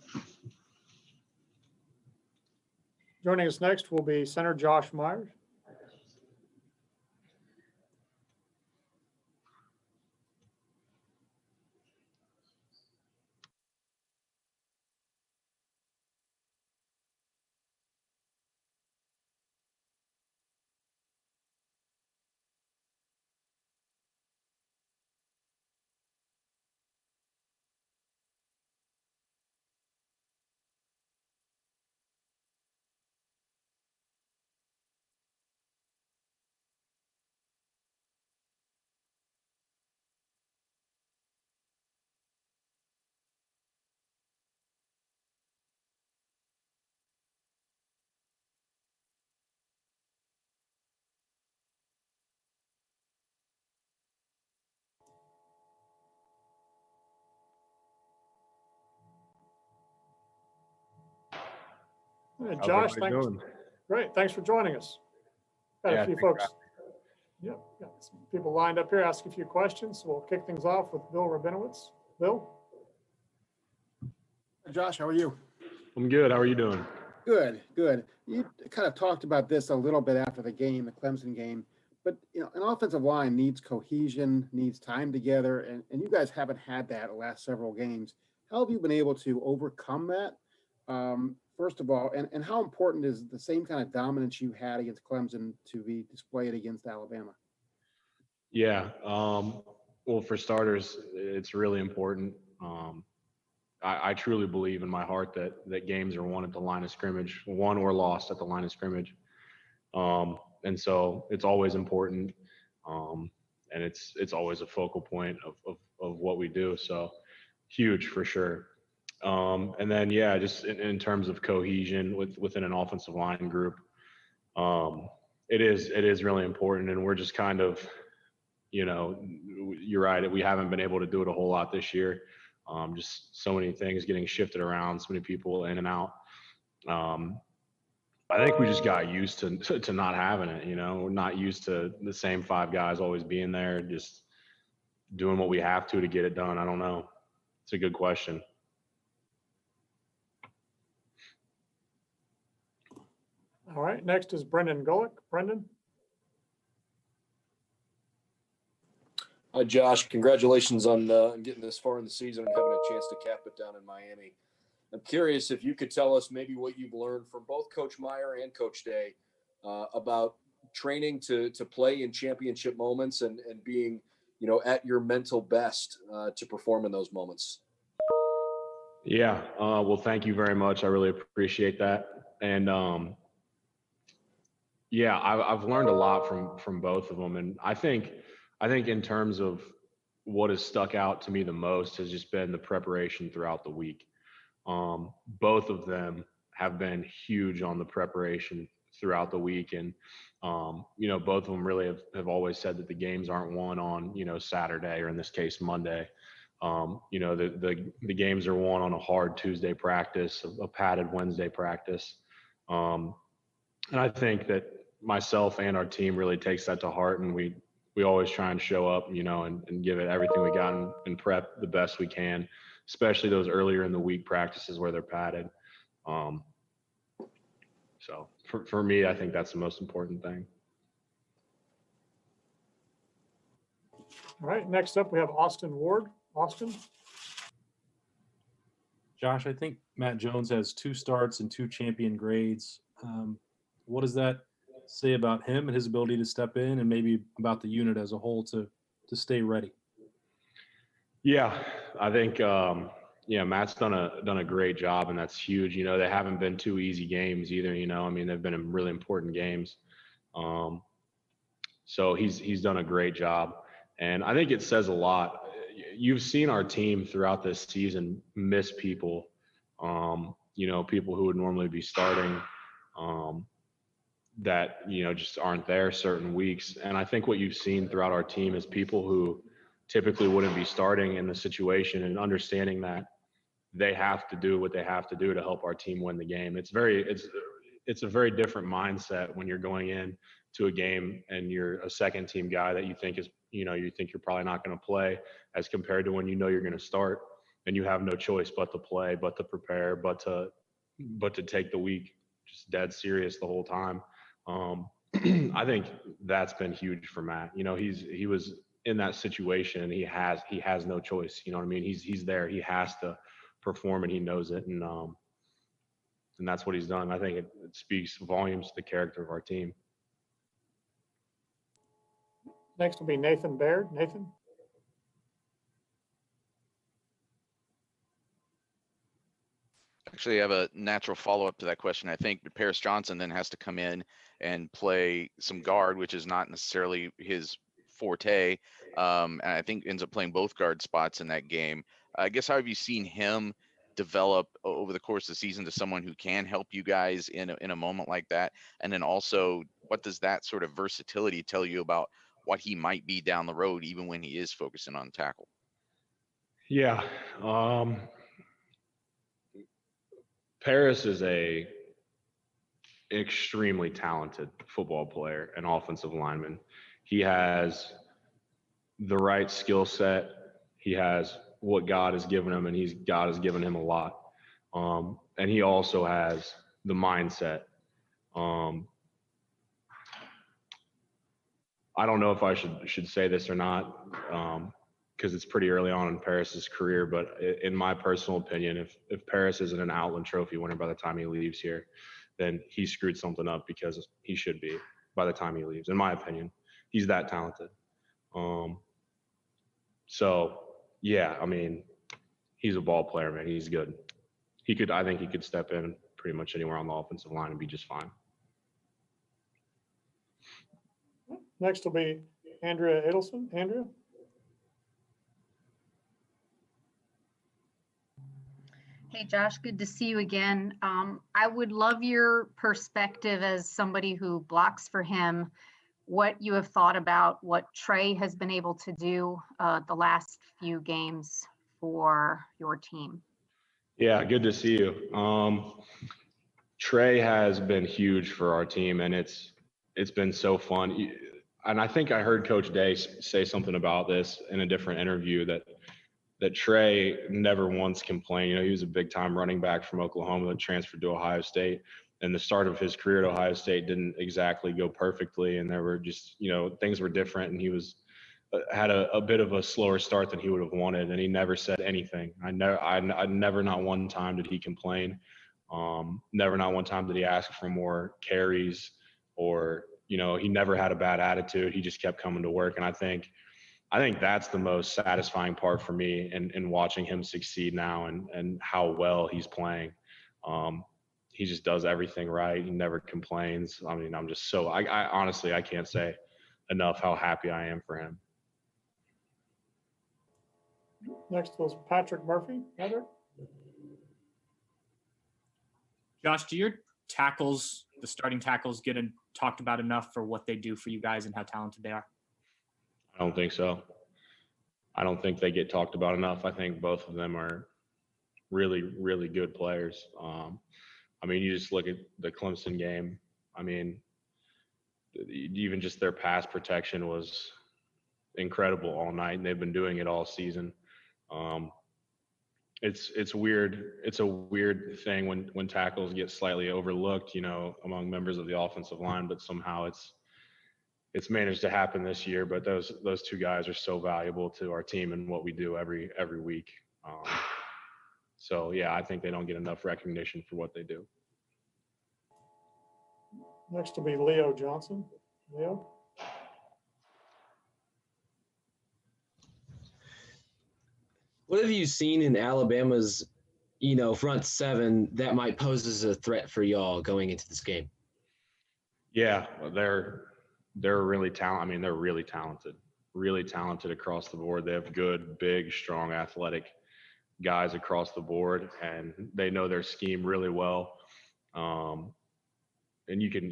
Joining us next will be center Josh Myers. Hey, How's Josh, everybody thanks. doing? Great. Thanks for joining us. Got Yeah, a few thanks for folks. Yep, got some people lined up here, ask a few questions. So we'll kick things off with Bill Rabinowitz. Bill? Josh, how are you? I'm good. How are you doing? Good, good. You kind of talked about this a little bit after the game, the Clemson game, but an offensive line needs cohesion, needs time together, and you guys haven't had that the last several games. How have you been able to overcome that? First of all, and how important is the same kind of dominance you had against Clemson to be displayed against Alabama? Yeah. Well, for starters, it's really important. I truly believe in my heart that games are won at the line of scrimmage, won or lost at the line of scrimmage. And so it's always important. And it's always a focal point of what we do. So huge for sure. And then, yeah, just in terms of cohesion within an offensive line group, it is really important. And we're just kind of, you're right, we haven't been able to do it a whole lot this year. Just so many things getting shifted around, so many people in and out. I think we just got used to not having it, we're not used to the same five guys always being there, just doing what we have to get it done. I don't know. It's a good question. All right, next is Brendan Gullick. Brendan? Hi, Josh. Congratulations on getting this far in the season and having a chance to cap it down in Miami. I'm curious if you could tell us maybe what you've learned from both Coach Meyer and Coach Day about training to play in championship moments and being, at your mental best to perform in those moments. Yeah. Well, thank you very much. I really appreciate that. And yeah, I've learned a lot from both of them. And I think in terms of what has stuck out to me the most has just been the preparation throughout the week. Both of them have been huge on the preparation throughout the week. And, both of them really have always said that the games aren't won on, Saturday, or in this case, Monday. The games are won on a hard Tuesday practice, a padded Wednesday practice. And I think that myself and our team really takes that to heart, and we always try and show up, and give it everything we got and prep the best we can, especially those earlier in the week practices where they're padded. So for me, I think that's the most important thing. All right, next up, we have Austin Ward. Austin? Josh, I think Matt Jones has 2 starts and 2 champion grades. What does that say about him and his ability to step in, and maybe about the unit as a whole to stay ready? Yeah, I think Matt's done a great job, and that's huge. They haven't been 2 easy games either. They've been in really important games. So he's done a great job, and I think it says a lot. You've seen our team throughout this season miss people, people who would normally be starting, that just aren't there certain weeks. And I think what you've seen throughout our team is people who typically wouldn't be starting in the situation, and understanding that they have to do what they have to do to help our team win the game. It's a very different mindset when you're going in to a game and you're a second team guy that you think you're probably not going to play, as compared to when you're going to start and you have no choice but to play, but to prepare, but to take the week just dead serious the whole time. I think that's been huge for Matt. He was in that situation, and he has no choice. You know what I mean? He's there. He has to perform, and he knows it. And that's what he's done. I think it speaks volumes to the character of our team. Next will be Nathan Baird. Nathan? Actually, I have a natural follow-up to that question. I think Paris Johnson then has to come in and play some guard, which is not necessarily his forte. And I think ends up playing both guard spots in that game. I guess, how have you seen him develop over the course of the season to someone who can help you guys in a moment like that? And then also, what does that sort of versatility tell you about what he might be down the road, even when he is focusing on tackle? Yeah. Paris is a extremely talented football player and offensive lineman. He has the right skill set. He has what God has given him, and God has given him a lot. And he also has the mindset. I don't know if I should say this or not, because it's pretty early on in Paris's career, but in my personal opinion, if Paris isn't an Outland Trophy winner by the time he leaves here, then he screwed something up, because he should be by the time he leaves, in my opinion. He's that talented. So yeah, he's a ball player, man. He's good. I think he could step in pretty much anywhere on the offensive line and be just fine. Next will be Andrea Adelson. Andrea? Hey, Josh, good to see you again. I would love your perspective as somebody who blocks for him, what you have thought about what Trey has been able to do the last few games for your team. Yeah, good to see you. Trey has been huge for our team, and it's been so fun. And I think I heard Coach Day say something about this in a different interview, that Trey never once complained. He was a big-time running back from Oklahoma that transferred to Ohio State, and the start of his career at Ohio State didn't exactly go perfectly, and there were just, things were different, and he had a bit of a slower start than he would have wanted, and he never said anything. I never, not one time did he complain. Never, not one time did he ask for more carries, or, he never had a bad attitude. He just kept coming to work, and I think that's the most satisfying part for me in watching him succeed now, and how well he's playing. He just does everything right. He never complains. I'm just so, I honestly, I can't say enough how happy I am for him. Next was Patrick Murphy. Patrick? Josh, do your tackles, the starting tackles, get talked about enough for what they do for you guys and how talented they are? I don't think so. I don't think they get talked about enough. I think both of them are really, really good players. I mean, you just look at the Clemson game. I mean, even just their pass protection was incredible all night, and they've been doing it all season. It's weird. It's a weird thing when tackles get slightly overlooked, among members of the offensive line, but somehow it's managed to happen this year. But those two guys are so valuable to our team and what we do every week. So yeah, I think they don't get enough recognition for what they do. Next will be Leo Johnson. Leo? What have you seen in Alabama's, front seven that might pose as a threat for y'all going into this game? Yeah, they're really talented. I mean, they're really talented across the board. They have good, big, strong, athletic guys across the board, and they know their scheme really well. And you can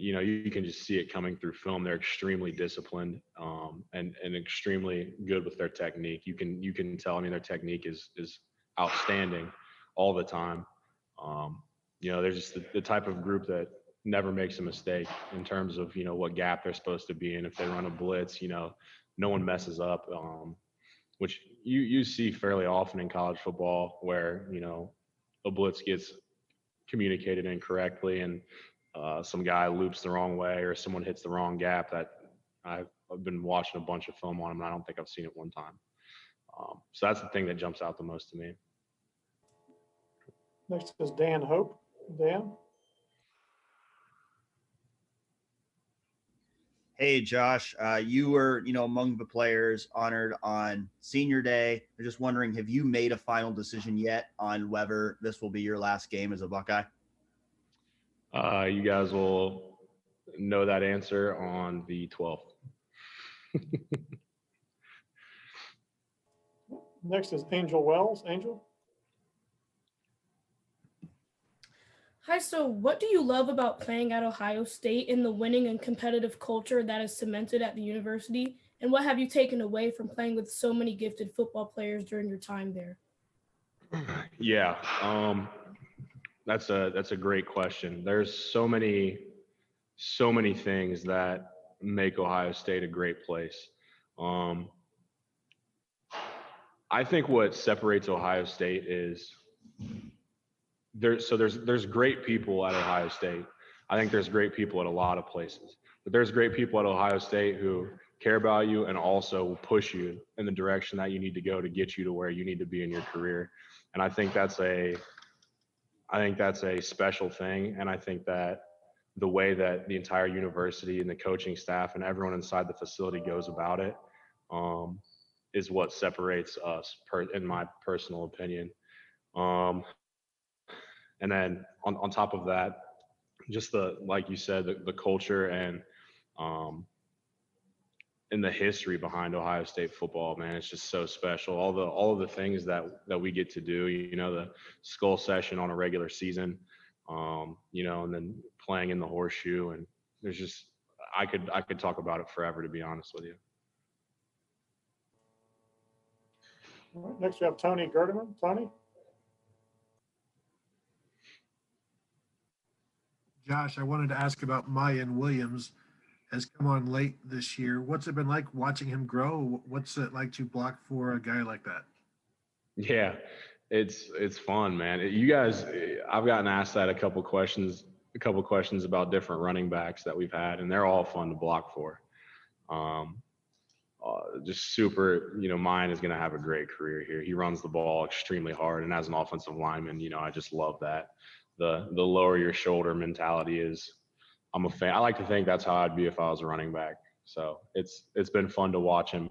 just see it coming through film. They're extremely disciplined, and extremely good with their technique. You can tell. I mean, their technique is outstanding all the time. They're just the type of group that never makes a mistake in terms of what gap they're supposed to be in. If they run a blitz, no one messes up, which you see fairly often in college football, where a blitz gets communicated incorrectly and some guy loops the wrong way or someone hits the wrong gap. That I've been watching a bunch of film on them, and I don't think I've seen it one time. So that's the thing that jumps out the most to me. Next is Dan Hope. Dan? Hey, Josh, you were, among the players honored on Senior Day. I'm just wondering, have you made a final decision yet on whether this will be your last game as a Buckeye? You guys will know that answer on the 12th. Next is Angel Wells. Angel? Hi, so what do you love about playing at Ohio State in the winning and competitive culture that is cemented at the university? And what have you taken away from playing with so many gifted football players during your time there? Yeah, that's a great question. There's so many things that make Ohio State a great place. I think what separates Ohio State is there's great people at Ohio State. I think there's great people at a lot of places, but there's great people at Ohio State who care about you and also push you in the direction that you need to go to get you to where you need to be in your career. And I think that's a special thing. And I think that the way that the entire university and the coaching staff and everyone inside the facility goes about it is what separates us, in my personal opinion. And then on top of that, just like you said, the culture and the history behind Ohio State football, man, it's just so special. All of the things that we get to do, the skull session on a regular season, and then playing in the horseshoe, and there's just I could talk about it forever, to be honest with you. All right, next we have Tony Gerdeman. Tony? Josh, I wanted to ask about Mayan Williams. Has come on late this year. What's it been like watching him grow? What's it like to block for a guy like that? Yeah, it's fun, man. You guys, I've gotten asked that a couple questions about different running backs that we've had, and they're all fun to block for. Just super, Mayan is going to have a great career here. He runs the ball extremely hard, and as an offensive lineman, I just love that. The lower your shoulder mentality is. I'm a fan. I like to think that's how I'd be if I was a running back. So it's been fun to watch him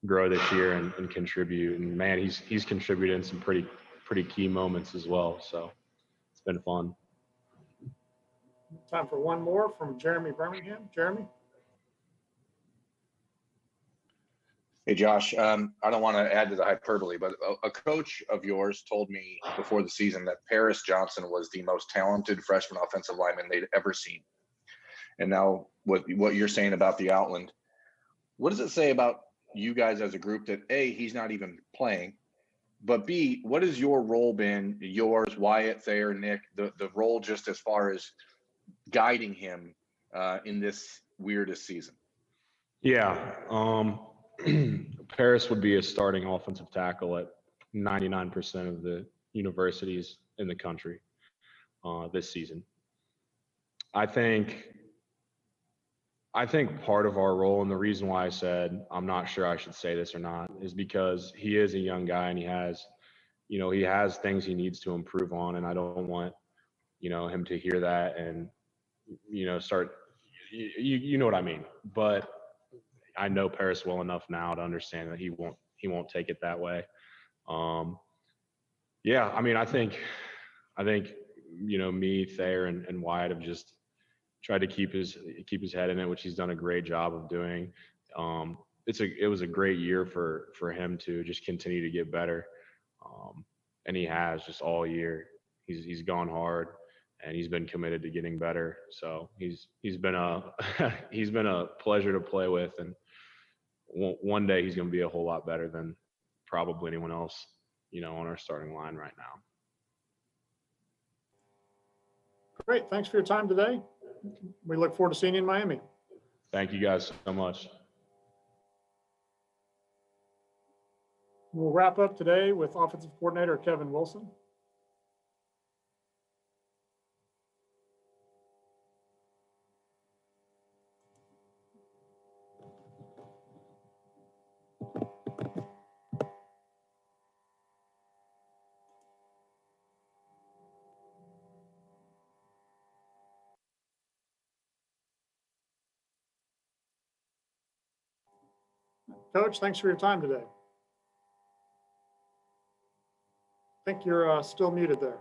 grow this year and contribute. And man, he's contributed in some pretty key moments as well. So it's been fun. Time for one more from Jeremy Birmingham. Jeremy? Hey, Josh, I don't want to add to the hyperbole, but a coach of yours told me before the season that Paris Johnson was the most talented freshman offensive lineman they'd ever seen. And now what you're saying about the Outland, what does it say about you guys as a group that A, he's not even playing, but B, what has your role been, yours, Wyatt, Thayer, Nick, the role just as far as guiding him in this weirdest season? Yeah. Paris would be a starting offensive tackle at 99% of the universities in the country this season. I think part of our role, and the reason why I said I'm not sure I should say this or not, is because he is a young guy and he has things he needs to improve on, and I don't want, him to hear that and, start, you know what I mean. But I know Paris well enough now to understand that he won't take it that way. Yeah, I mean, I think, me, Thayer, and Wyatt have just tried to keep his head in it, which he's done a great job of doing. It was a great year for him to just continue to get better. And he has just all year. He's gone hard and he's been committed to getting better. So he's been a he's been a pleasure to play with, and one day he's going to be a whole lot better than probably anyone else, on our starting line right now. Great. Thanks for your time today. We look forward to seeing you in Miami. Thank you guys so much. We'll wrap up today with offensive coordinator Kevin Wilson. Coach, thanks for your time today. I think you're still muted there.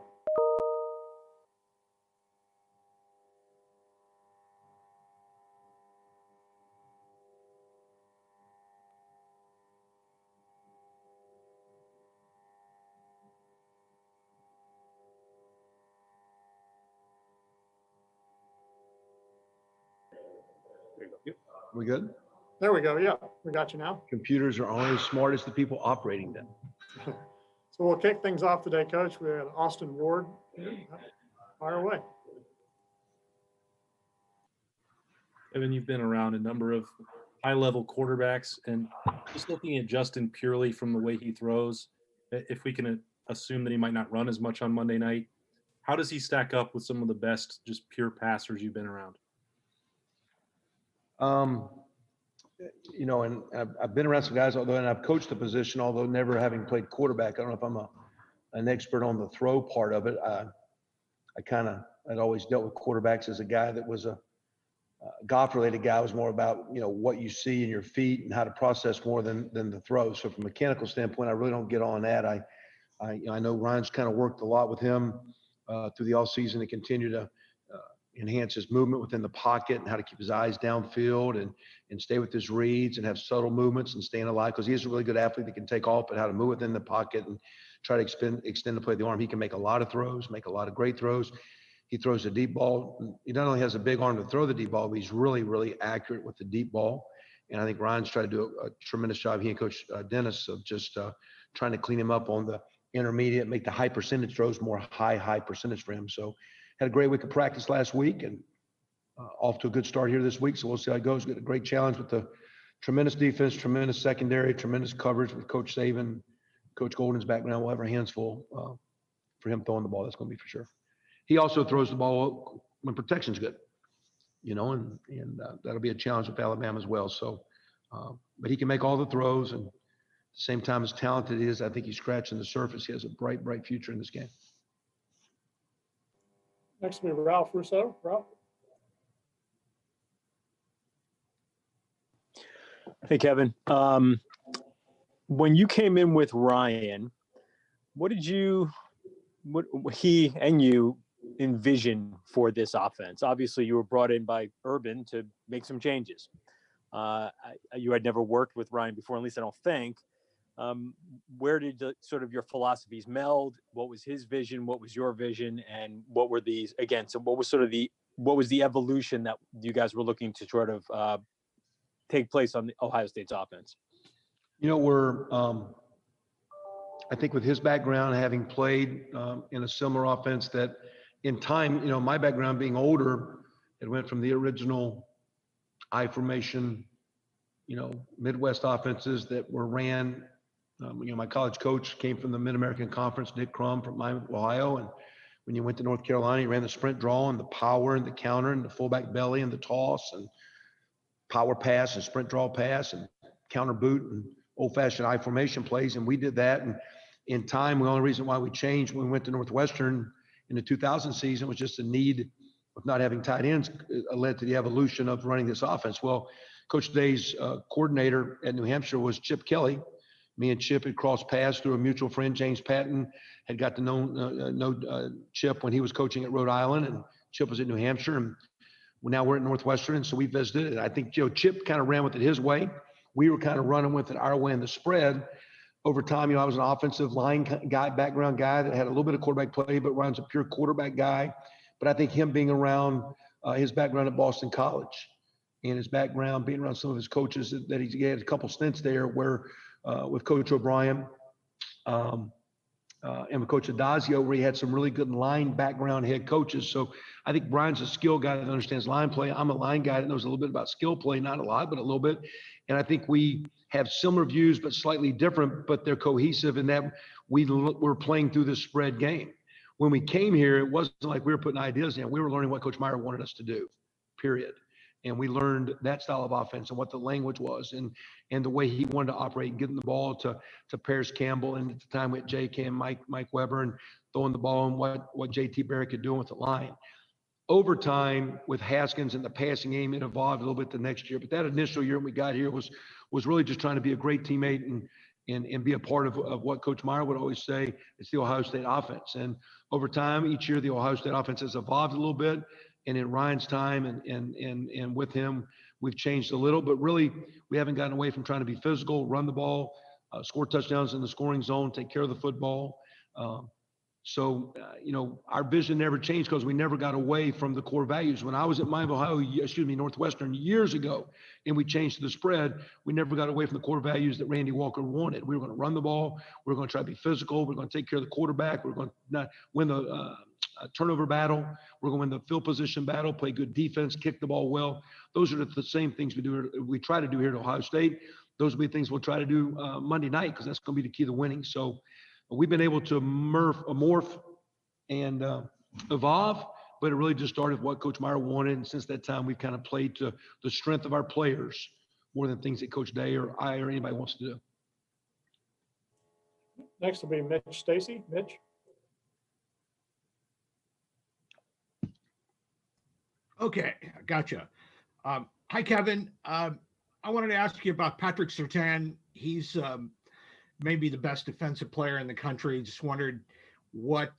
We good? There we go. Yeah, we got you now. Computers are only as smart as the people operating them. So we'll kick things off today, Coach. We have Austin Ward. Fire away. Evan, you've been around a number of high-level quarterbacks, and just looking at Justin purely from the way he throws, if we can assume that he might not run as much on Monday night, how does he stack up with some of the best just pure passers you've been around? And I've been around some guys, and I've coached the position, although never having played quarterback. I don't know if I'm an expert on the throw part of it. I'd always dealt with quarterbacks as a guy that was a golf-related guy. It was more about, what you see in your feet and how to process more than the throw. So from a mechanical standpoint, I really don't get on that. I know Ryan's kind of worked a lot with him through the offseason to continue to enhance his movement within the pocket and how to keep his eyes downfield and stay with his reads and have subtle movements and staying alive, because he's a really good athlete that can take off, but how to move within the pocket and try to extend the play of the arm. He can make a lot of throws, make a lot of great throws. He throws a deep ball. He not only has a big arm to throw the deep ball, but he's really, really accurate with the deep ball. And I think Ryan's tried to do a tremendous job, he and Coach Dennis, of just trying to clean him up on the intermediate, make the high percentage throws more high percentage for him. So had a great week of practice last week and off to a good start here this week. So we'll see how it goes. Got a great challenge with the tremendous defense, tremendous secondary, tremendous coverage with Coach Saban, Coach Golden's background. We'll have our hands full for him throwing the ball. That's going to be for sure. He also throws the ball when protection's good, and that'll be a challenge with Alabama as well. So, but he can make all the throws, and at the same time, as talented he is, I think he's scratching the surface. He has a bright future in this game. Next will be Ralph Russo. Ralph. Hey, Kevin. When you came in with Ryan, what he and you envision for this offense? Obviously, you were brought in by Urban to make some changes. You had never worked with Ryan before, at least I don't think. Where did sort of your philosophies meld? What was his vision? What was your vision? And what were these again? So what was the evolution that you guys were looking to sort of take place on the Ohio State's offense? You know, I think with his background, having played in a similar offense that in time, you know, my background being older, it went from the original I formation, you know, Midwest offenses that were ran. You know, my college coach came from the Mid-American Conference, Dick Crum from Mayan, Ohio. And when you went to North Carolina, he ran the sprint draw and the power and the counter and the fullback belly and the toss and power pass and sprint draw pass and counter boot and old-fashioned I formation plays. And we did that. And in time, the only reason why we changed when we went to Northwestern in the 2000 season was just the need of not having tight ends led to the evolution of running this offense. Well, Coach Day's coordinator at New Hampshire was Chip Kelly. Me and Chip had crossed paths through a mutual friend, James Patton, had got to know Chip when he was coaching at Rhode Island, and Chip was at New Hampshire. And now we're at Northwestern, and so we visited. And I think, you know, Chip kind of ran with it his way. We were kind of running with it our way in the spread. Over time, you know, I was an offensive line guy, background guy that had a little bit of quarterback play, but Ryan's a pure quarterback guy. But I think him being around his background at Boston College and his background being around some of his coaches that he had a couple stints there where with Coach O'Brien and with Coach Adazio, where he had some really good line background head coaches. So I think Brian's a skill guy that understands line play. I'm a line guy that knows a little bit about skill play, not a lot, but a little bit. And I think we have similar views, but slightly different, but they're cohesive in that we're playing through this spread game. When we came here, it wasn't like we were putting ideas in. We were learning what Coach Meyer wanted us to do, period. And we learned that style of offense and what the language was and the way he wanted to operate, getting the ball to Paris Campbell. And at the time with J.K. and Mike Weber and throwing the ball and what J.T. Barrett could do with the line. Over time with Haskins and the passing game, it evolved a little bit the next year. But that initial year when we got here was really just trying to be a great teammate and be a part of what Coach Meyer would always say, it's the Ohio State offense. And over time, each year, the Ohio State offense has evolved a little bit. And in Ryan's time and with him, we've changed a little, but really we haven't gotten away from trying to be physical, run the ball, score touchdowns in the scoring zone, take care of the football. You know, our vision never changed because we never got away from the core values. When I was at Northwestern years ago, and we changed to the spread, we never got away from the core values that Randy Walker wanted. We were going to run the ball. We were going to try to be physical. We're going to take care of the quarterback. We're going to not win the turnover battle. We're going to win the field position battle, play good defense, kick the ball well. Those are the same things we try to do here at Ohio State. Those will be things we'll try to do Monday night because that's going to be the key to winning. So we've been able to morph and evolve, but it really just started with what Coach Meyer wanted. And since that time, we've kind of played to the strength of our players more than things that Coach Day or I or anybody wants to do. Next will be Mitch Stacy. Mitch. Okay, gotcha. Hi, Kevin. I wanted to ask you about Patrick Surtain. He's maybe the best defensive player in the country. Just wondered what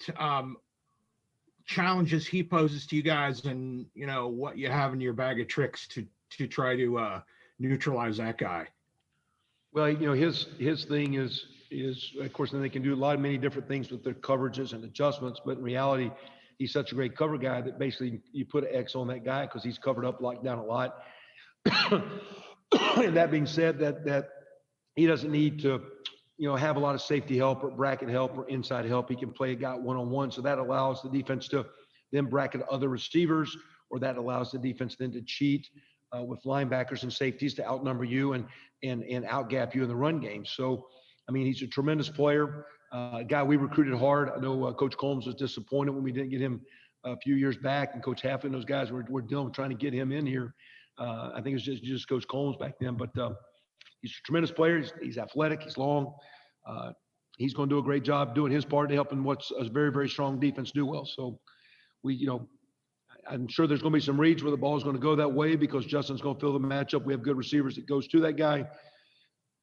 challenges he poses to you guys, and you know what you have in your bag of tricks to try to neutralize that guy. Well, you know, his thing is of course, then they can do many different things with their coverages and adjustments, but in reality, he's such a great cover guy that basically you put an X on that guy because he's covered up, locked down a lot. And that being said, that he doesn't need to, you know, have a lot of safety help or bracket help or inside help. He can play a guy one-on-one. So that allows the defense to then bracket other receivers, or that allows the defense then to cheat with linebackers and safeties to outnumber you and outgap you in the run game. So, I mean, he's a tremendous player. A guy we recruited hard. I know Coach Combs was disappointed when we didn't get him a few years back, and Coach Halfin, those guys were dealing with trying to get him in here. I think it was just Coach Combs back then, but he's a tremendous player. He's athletic. He's long. He's going to do a great job doing his part to helping what's a very, very strong defense do well. So I'm sure there's going to be some reads where the ball is going to go that way because Justin's going to fill the matchup. We have good receivers that goes to that guy.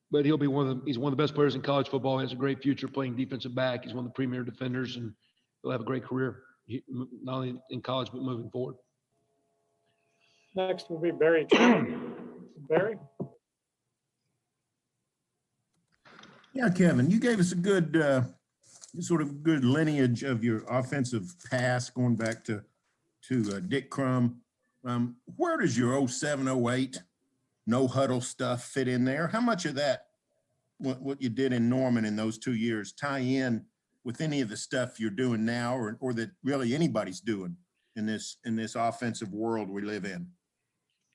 But he'll be he's one of the best players in college football. He has a great future playing defensive back. He's one of the premier defenders, and he'll have a great career, not only in college, but moving forward. Next will be Barry Trammell. Barry? Yeah, Kevin, you gave us a good, sort of good lineage of your offensive pass going back to Dick Crum. Where does your 07, 08 no huddle stuff fit in there? How much of that what you did in Norman in those 2 years tie in with any of the stuff you're doing now, or that really anybody's doing in this offensive world we live in?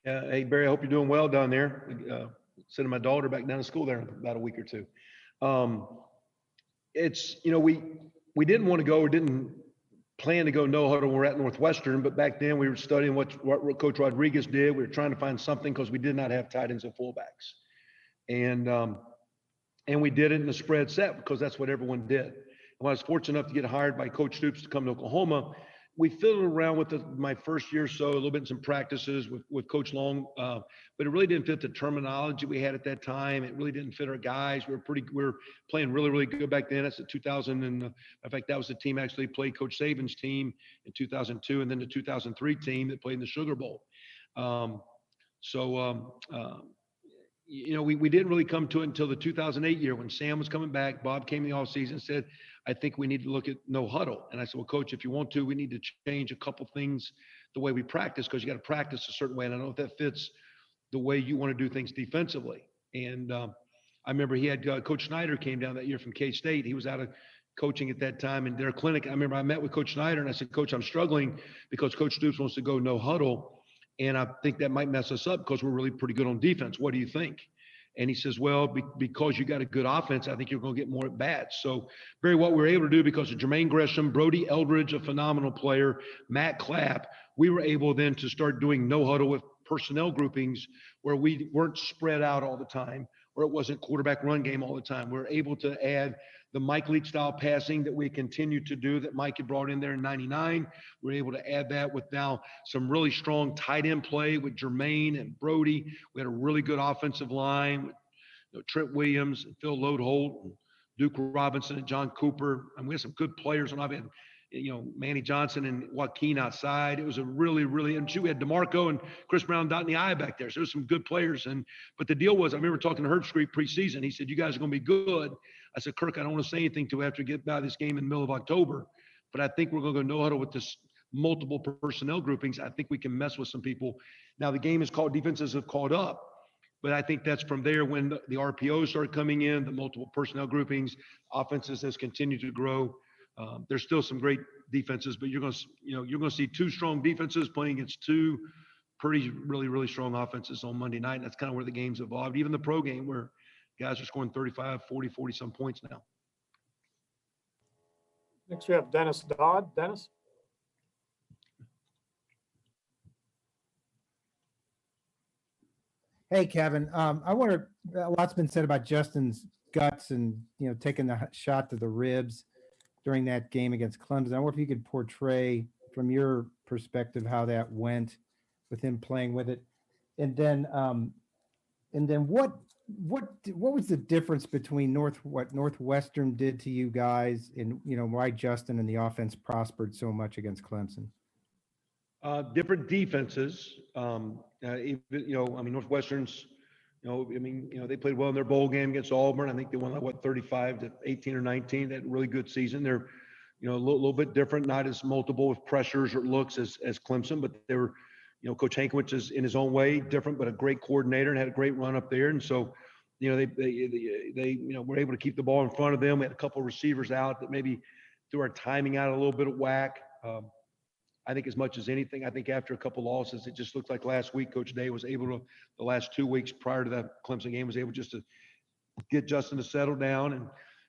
Hey, Barry, I hope you're doing well down there. Sending my daughter back down to school there in about a week or two. It's, we didn't want to go or didn't plan to go no huddle when we're at Northwestern, but back then we were studying what Coach Rodriguez did. We were trying to find something because we did not have tight ends and fullbacks. And we did it in the spread set because that's what everyone did. And when I was fortunate enough to get hired by Coach Stoops to come to Oklahoma, we fiddled around with my first year or so, a little bit in some practices with Coach Long, but it really didn't fit the terminology we had at that time. It really didn't fit our guys. We were playing really, really good back then. That's the 2000, and in fact, that was the team actually played Coach Saban's team in 2002, and then the 2003 team that played in the Sugar Bowl. We didn't really come to it until the 2008 year when Sam was coming back. Bob came in the offseason and said, I think we need to look at no huddle. And I said, well, Coach, if you want to, we need to change a couple things the way we practice, because you got to practice a certain way. And I don't know if that fits the way you want to do things defensively. And I remember he had Coach Snyder came down that year from K-State. He was out of coaching at that time in their clinic. I remember I met with Coach Snyder and I said, Coach, I'm struggling because Coach Stoops wants to go no huddle. And I think that might mess us up because we're really pretty good on defense. What do you think? And he says, well, because you got a good offense, I think you're going to get more at bats. So, Barry, what we were able to do because of Jermaine Gresham, Brody Eldridge, a phenomenal player, Matt Clapp, we were able then to start doing no huddle with personnel groupings where we weren't spread out all the time, or it wasn't quarterback run game all the time. We were able to add the Mike Leach style passing that we continue to do that Mike had brought in there in 99. We're able to add that with now some really strong tight end play with Jermaine and Brody. We had a really good offensive line with Trent Williams and Phil Lodeholt and Duke Robinson and John Cooper. And we had some good players. And I've had, Manny Johnson and Joaquin outside. It was a really, really, and we had DeMarco and Chris Brown dotting the I back there. So there was some good players. But the deal was, I remember talking to Herb Street preseason. He said, you guys are going to be good. I said, Kirk, I don't want to say anything till after we get by this game in the middle of October, but I think we're going to go no huddle with this multiple personnel groupings. I think we can mess with some people. Now the game is called, defenses have caught up, but I think that's from there when the RPOs started coming in, the multiple personnel groupings, offenses has continued to grow. There's still some great defenses, but you're going to see two strong defenses playing against two pretty, really, really strong offenses on Monday night. And that's kind of where the game's evolved. Even the pro game where guys are scoring 35, 40, 40 some points now. Next we have Dennis Dodd. Dennis. Hey, Kevin. I wonder, a lot's been said about Justin's guts and, taking the shot to the ribs during that game against Clemson. I wonder if you could portray from your perspective how that went with him playing with it. And then what was the difference between what Northwestern did to you guys and, why Justin and the offense prospered so much against Clemson? Different defenses. Northwestern's, they played well in their bowl game against Auburn. I think they won 35-18 or 19. That really good season. They're, a little bit different, not as multiple with pressures or looks as Clemson, but they were, Coach Hankwich is in his own way different, but a great coordinator and had a great run up there. And so, they were able to keep the ball in front of them. We had a couple of receivers out that maybe threw our timing out a little bit of whack. I think as much as anything, I think after a couple losses, it just looked like last week, Coach Day was able to, the last 2 weeks prior to that Clemson game, was able just to get Justin to settle down and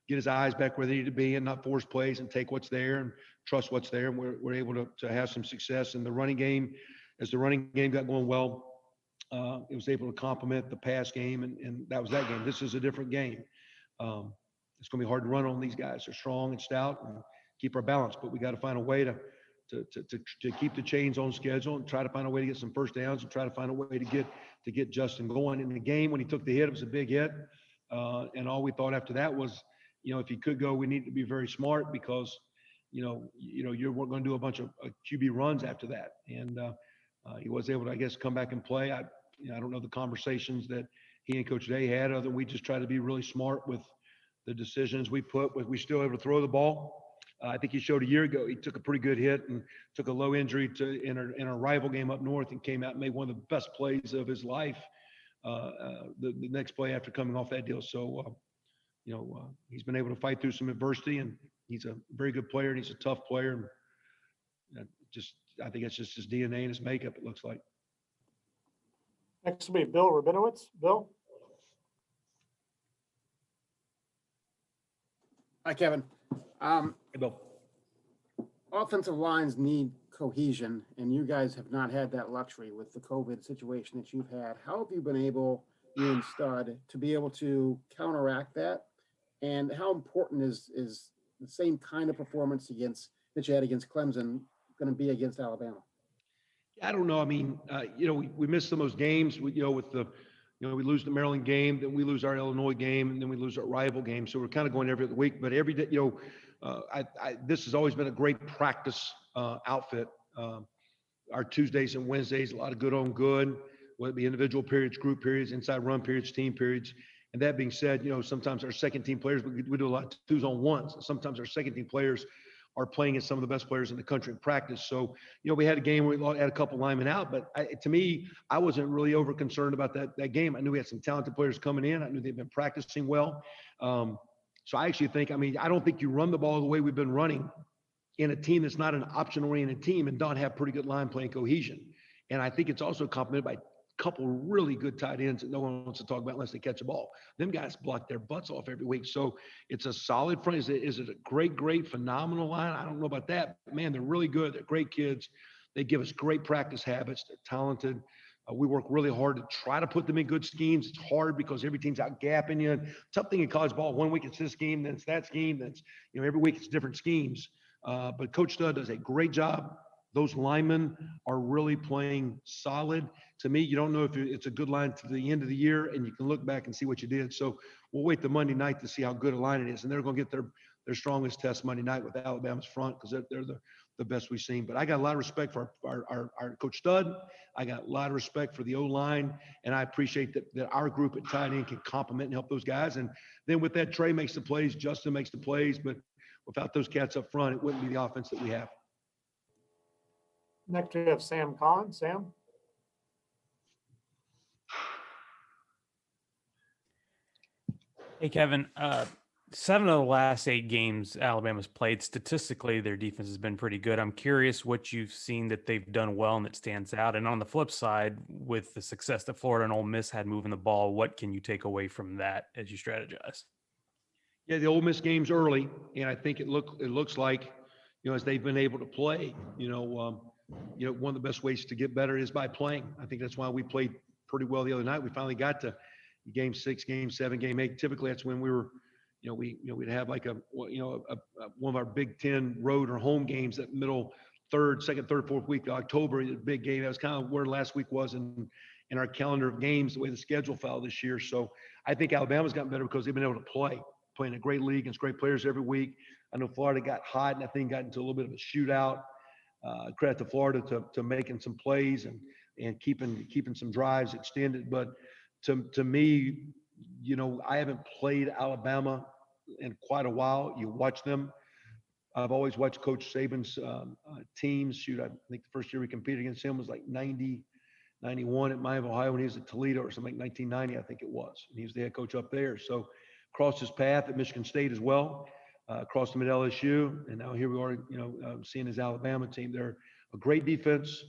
get his eyes back where they need to be and not force plays and take what's there and trust what's there. And we're able to have some success in the running game. As the running game got going well, it was able to complement the pass game, and that was that game. This is a different game. It's going to be hard to run on these guys. They're strong and stout and keep our balance, but we got to find a way to keep the chains on schedule and try to find a way to get some first downs and try to find a way to get Justin going. In the game, when he took the hit, it was a big hit. And all we thought after that was, if he could go, we need to be very smart because, you're going to do a bunch of QB runs after that. And he was able to, I guess, come back and play. I don't know the conversations that he and Coach Day had, other than we just try to be really smart with the decisions we put. We still able to throw the ball. I think he showed a year ago, he took a pretty good hit and took a low injury in a rival game up north and came out and made one of the best plays of his life the next play after coming off that deal. So he's been able to fight through some adversity, and he's a very good player, and he's a tough player. And I think it's just his DNA and his makeup, it looks like. Next will be Bill Rabinowitz. Bill? Hi, Kevin. Hey, Bill. Offensive lines need cohesion, and you guys have not had that luxury with the COVID situation that you've had. How have you been able, you and Stud, to be able to counteract that? And how important is the same kind of performance that you had against Clemson going to be against Alabama? I don't know. I mean, we missed some of those games. We lose the Maryland game, then we lose our Illinois game, and then we lose our rival game. So we're kind of going every other week. But every day, this has always been a great practice outfit. Our Tuesdays and Wednesdays, a lot of good on good, whether it be individual periods, group periods, inside run periods, team periods. And that being said, sometimes our second team players, we do a lot of twos on ones. Sometimes our second team players are playing as some of the best players in the country in practice. So, we had a game where we had a couple linemen out, but to me, I wasn't really over concerned about that game. I knew we had some talented players coming in. I knew they'd been practicing well. So I actually think, I don't think you run the ball the way we've been running in a team that's not an option-oriented team and don't have pretty good line playing cohesion. And I think it's also complemented by a couple really good tight ends that no one wants to talk about unless they catch a ball. Them guys block their butts off every week. So it's a solid front. Is it a great, phenomenal line? I don't know about that. But man, they're really good. They're great kids. They give us great practice habits. They're talented. We work really hard to try to put them in good schemes. It's hard because every team's out gapping you. Tough thing in college ball. 1 week it's this scheme, then it's that scheme. Then it's, every week it's different schemes. But Coach Stud does a great job. Those linemen are really playing solid. To me, you don't know if it's a good line to the end of the year, and you can look back and see what you did. So we'll wait till Monday night to see how good a line it is. And they're going to get their strongest test Monday night with Alabama's front because they're the best we've seen. But I got a lot of respect for our Coach Stud. I got a lot of respect for the O-line, and I appreciate that our group at tight end can complement and help those guys. And then with that, Trey makes the plays, Justin makes the plays, but without those cats up front, it wouldn't be the offense that we have. Next, we have Sam Kahn. Sam? Hey, Kevin. 7 of the last 8 games Alabama's played, statistically, their defense has been pretty good. I'm curious what you've seen that they've done well and that stands out. And on the flip side, with the success that Florida and Ole Miss had moving the ball, what can you take away from that as you strategize? Yeah, the Ole Miss game's early, and I think it looks like, as they've been able to play, one of the best ways to get better is by playing. I think that's why we played pretty well the other night. We finally got to game 6, game 7, game 8. Typically, that's when we were, we'd have like one of our Big Ten road or home games that second, third, fourth week of October, a big game. That was kind of where last week was in our calendar of games, the way the schedule fell this year. So I think Alabama's gotten better because they've been able to playing a great league against great players every week. I know Florida got hot and I think got into a little bit of a shootout. Credit to Florida to making some plays and keeping some drives extended. But to me, I haven't played Alabama in quite a while. You watch them. I've always watched Coach Saban's teams. Shoot, I think the first year we competed against him was like 90, 91 at Miami, Ohio, when he was at Toledo or something, like 1990, I think it was. And he was the head coach up there. So crossed his path at Michigan State as well. Crossed him at LSU, and now here we are, seeing his Alabama team. They're a great defense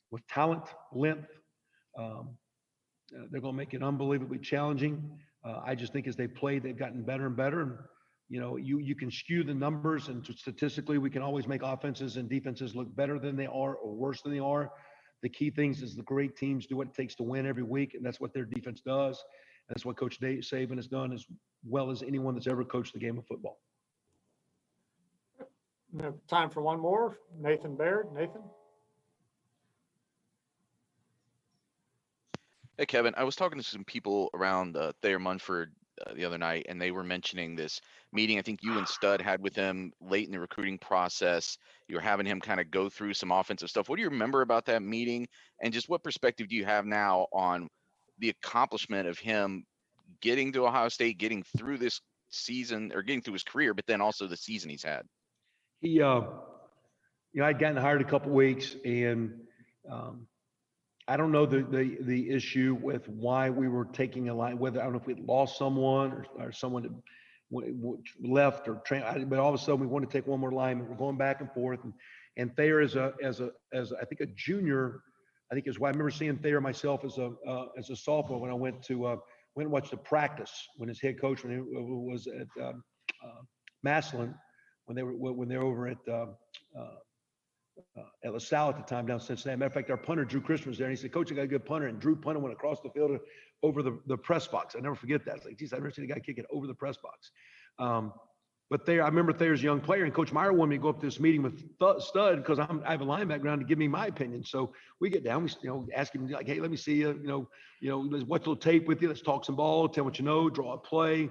with talent, length. They're going to make it unbelievably challenging. I just think as they play, they've gotten better and better. And you can skew the numbers, and statistically, we can always make offenses and defenses look better than they are or worse than they are. The key things is the great teams do what it takes to win every week, and that's what their defense does. That's what Coach Saban has done as well as anyone that's ever coached the game of football. We have time for one more. Nathan Baird. Nathan? Hey, Kevin, I was talking to some people around Thayer Munford the other night, and they were mentioning this meeting I think you and Stud had with him late in the recruiting process. You were having him kind of go through some offensive stuff. What do you remember about that meeting? And just what perspective do you have now on the accomplishment of him getting to Ohio State, getting through this season or getting through his career, but then also the season he's had? He, I'd gotten hired a couple weeks, and I don't know the issue with why we were taking a line, whether, I don't know if we lost someone or someone had left or but all of a sudden we want to take one more lineman. We're going back and forth. And Thayer as I think a junior, I think is why I remember seeing Thayer myself as a sophomore when I went and watched the practice when his head coach, when he was at Massillon, when they were over at LaSalle at the time down in Cincinnati. Matter of fact, our punter, Drew Christian, was there, and he said, "Coach, I got a good punter." And Drew punter went across the field over the press box. I never forget that. It's like, geez, I've never seen a guy kick it over the press box. But Thayer, I remember Thayer's a young player, and Coach Meyer wanted me to go up to this meeting with Stud because I have a line background to give me my opinion. So we get down, we ask him, like, "Hey, let me see you, let's watch a little tape with you. Let's talk some ball, tell what you know, draw a play."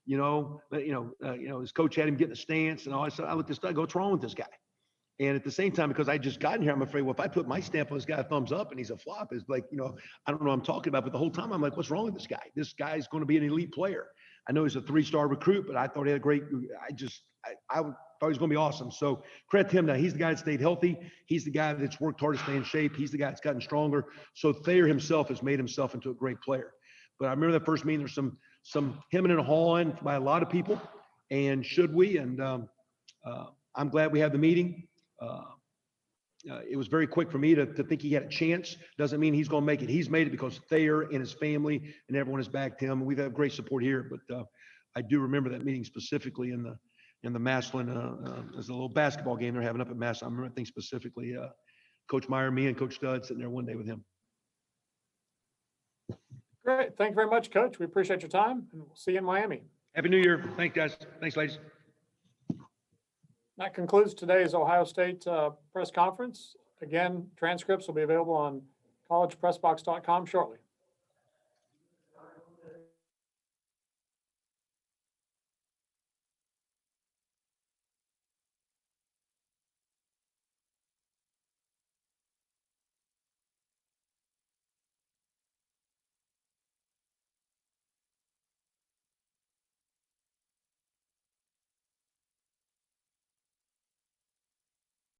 His coach had him get in a stance and all. I looked at Stud, go, "What's wrong with this guy?" And at the same time, because I just gotten here, I'm afraid, well, if I put my stamp on this guy, a thumbs up, and he's a flop, it's like, I don't know what I'm talking about. But the whole time I'm like, what's wrong with this guy? This guy's going to be an elite player. I know he's a 3-star recruit, but I thought he had a great, I thought he was going to be awesome. So credit to him now. He's the guy that stayed healthy. He's the guy that's worked hard to stay in shape. He's the guy that's gotten stronger. So Thayer himself has made himself into a great player. But I remember that first meeting, there's some hemming and hawing by a lot of people. And should we? And I'm glad we had the meeting. It was very quick for me to think he had a chance. Doesn't mean he's going to make it. He's made it because Thayer and his family and everyone has backed him. We've had great support here, but I do remember that meeting specifically in the Massillon. There's a little basketball game they're having up at Massillon. I remember things specifically. Coach Meyer, me, and Coach Stud sitting there one day with him. Great. Thank you very much, Coach. We appreciate your time, and we'll see you in Miami. Happy New Year. Thanks, guys. Thanks, ladies. That concludes today's Ohio State press conference. Again, transcripts will be available on collegepressbox.com shortly.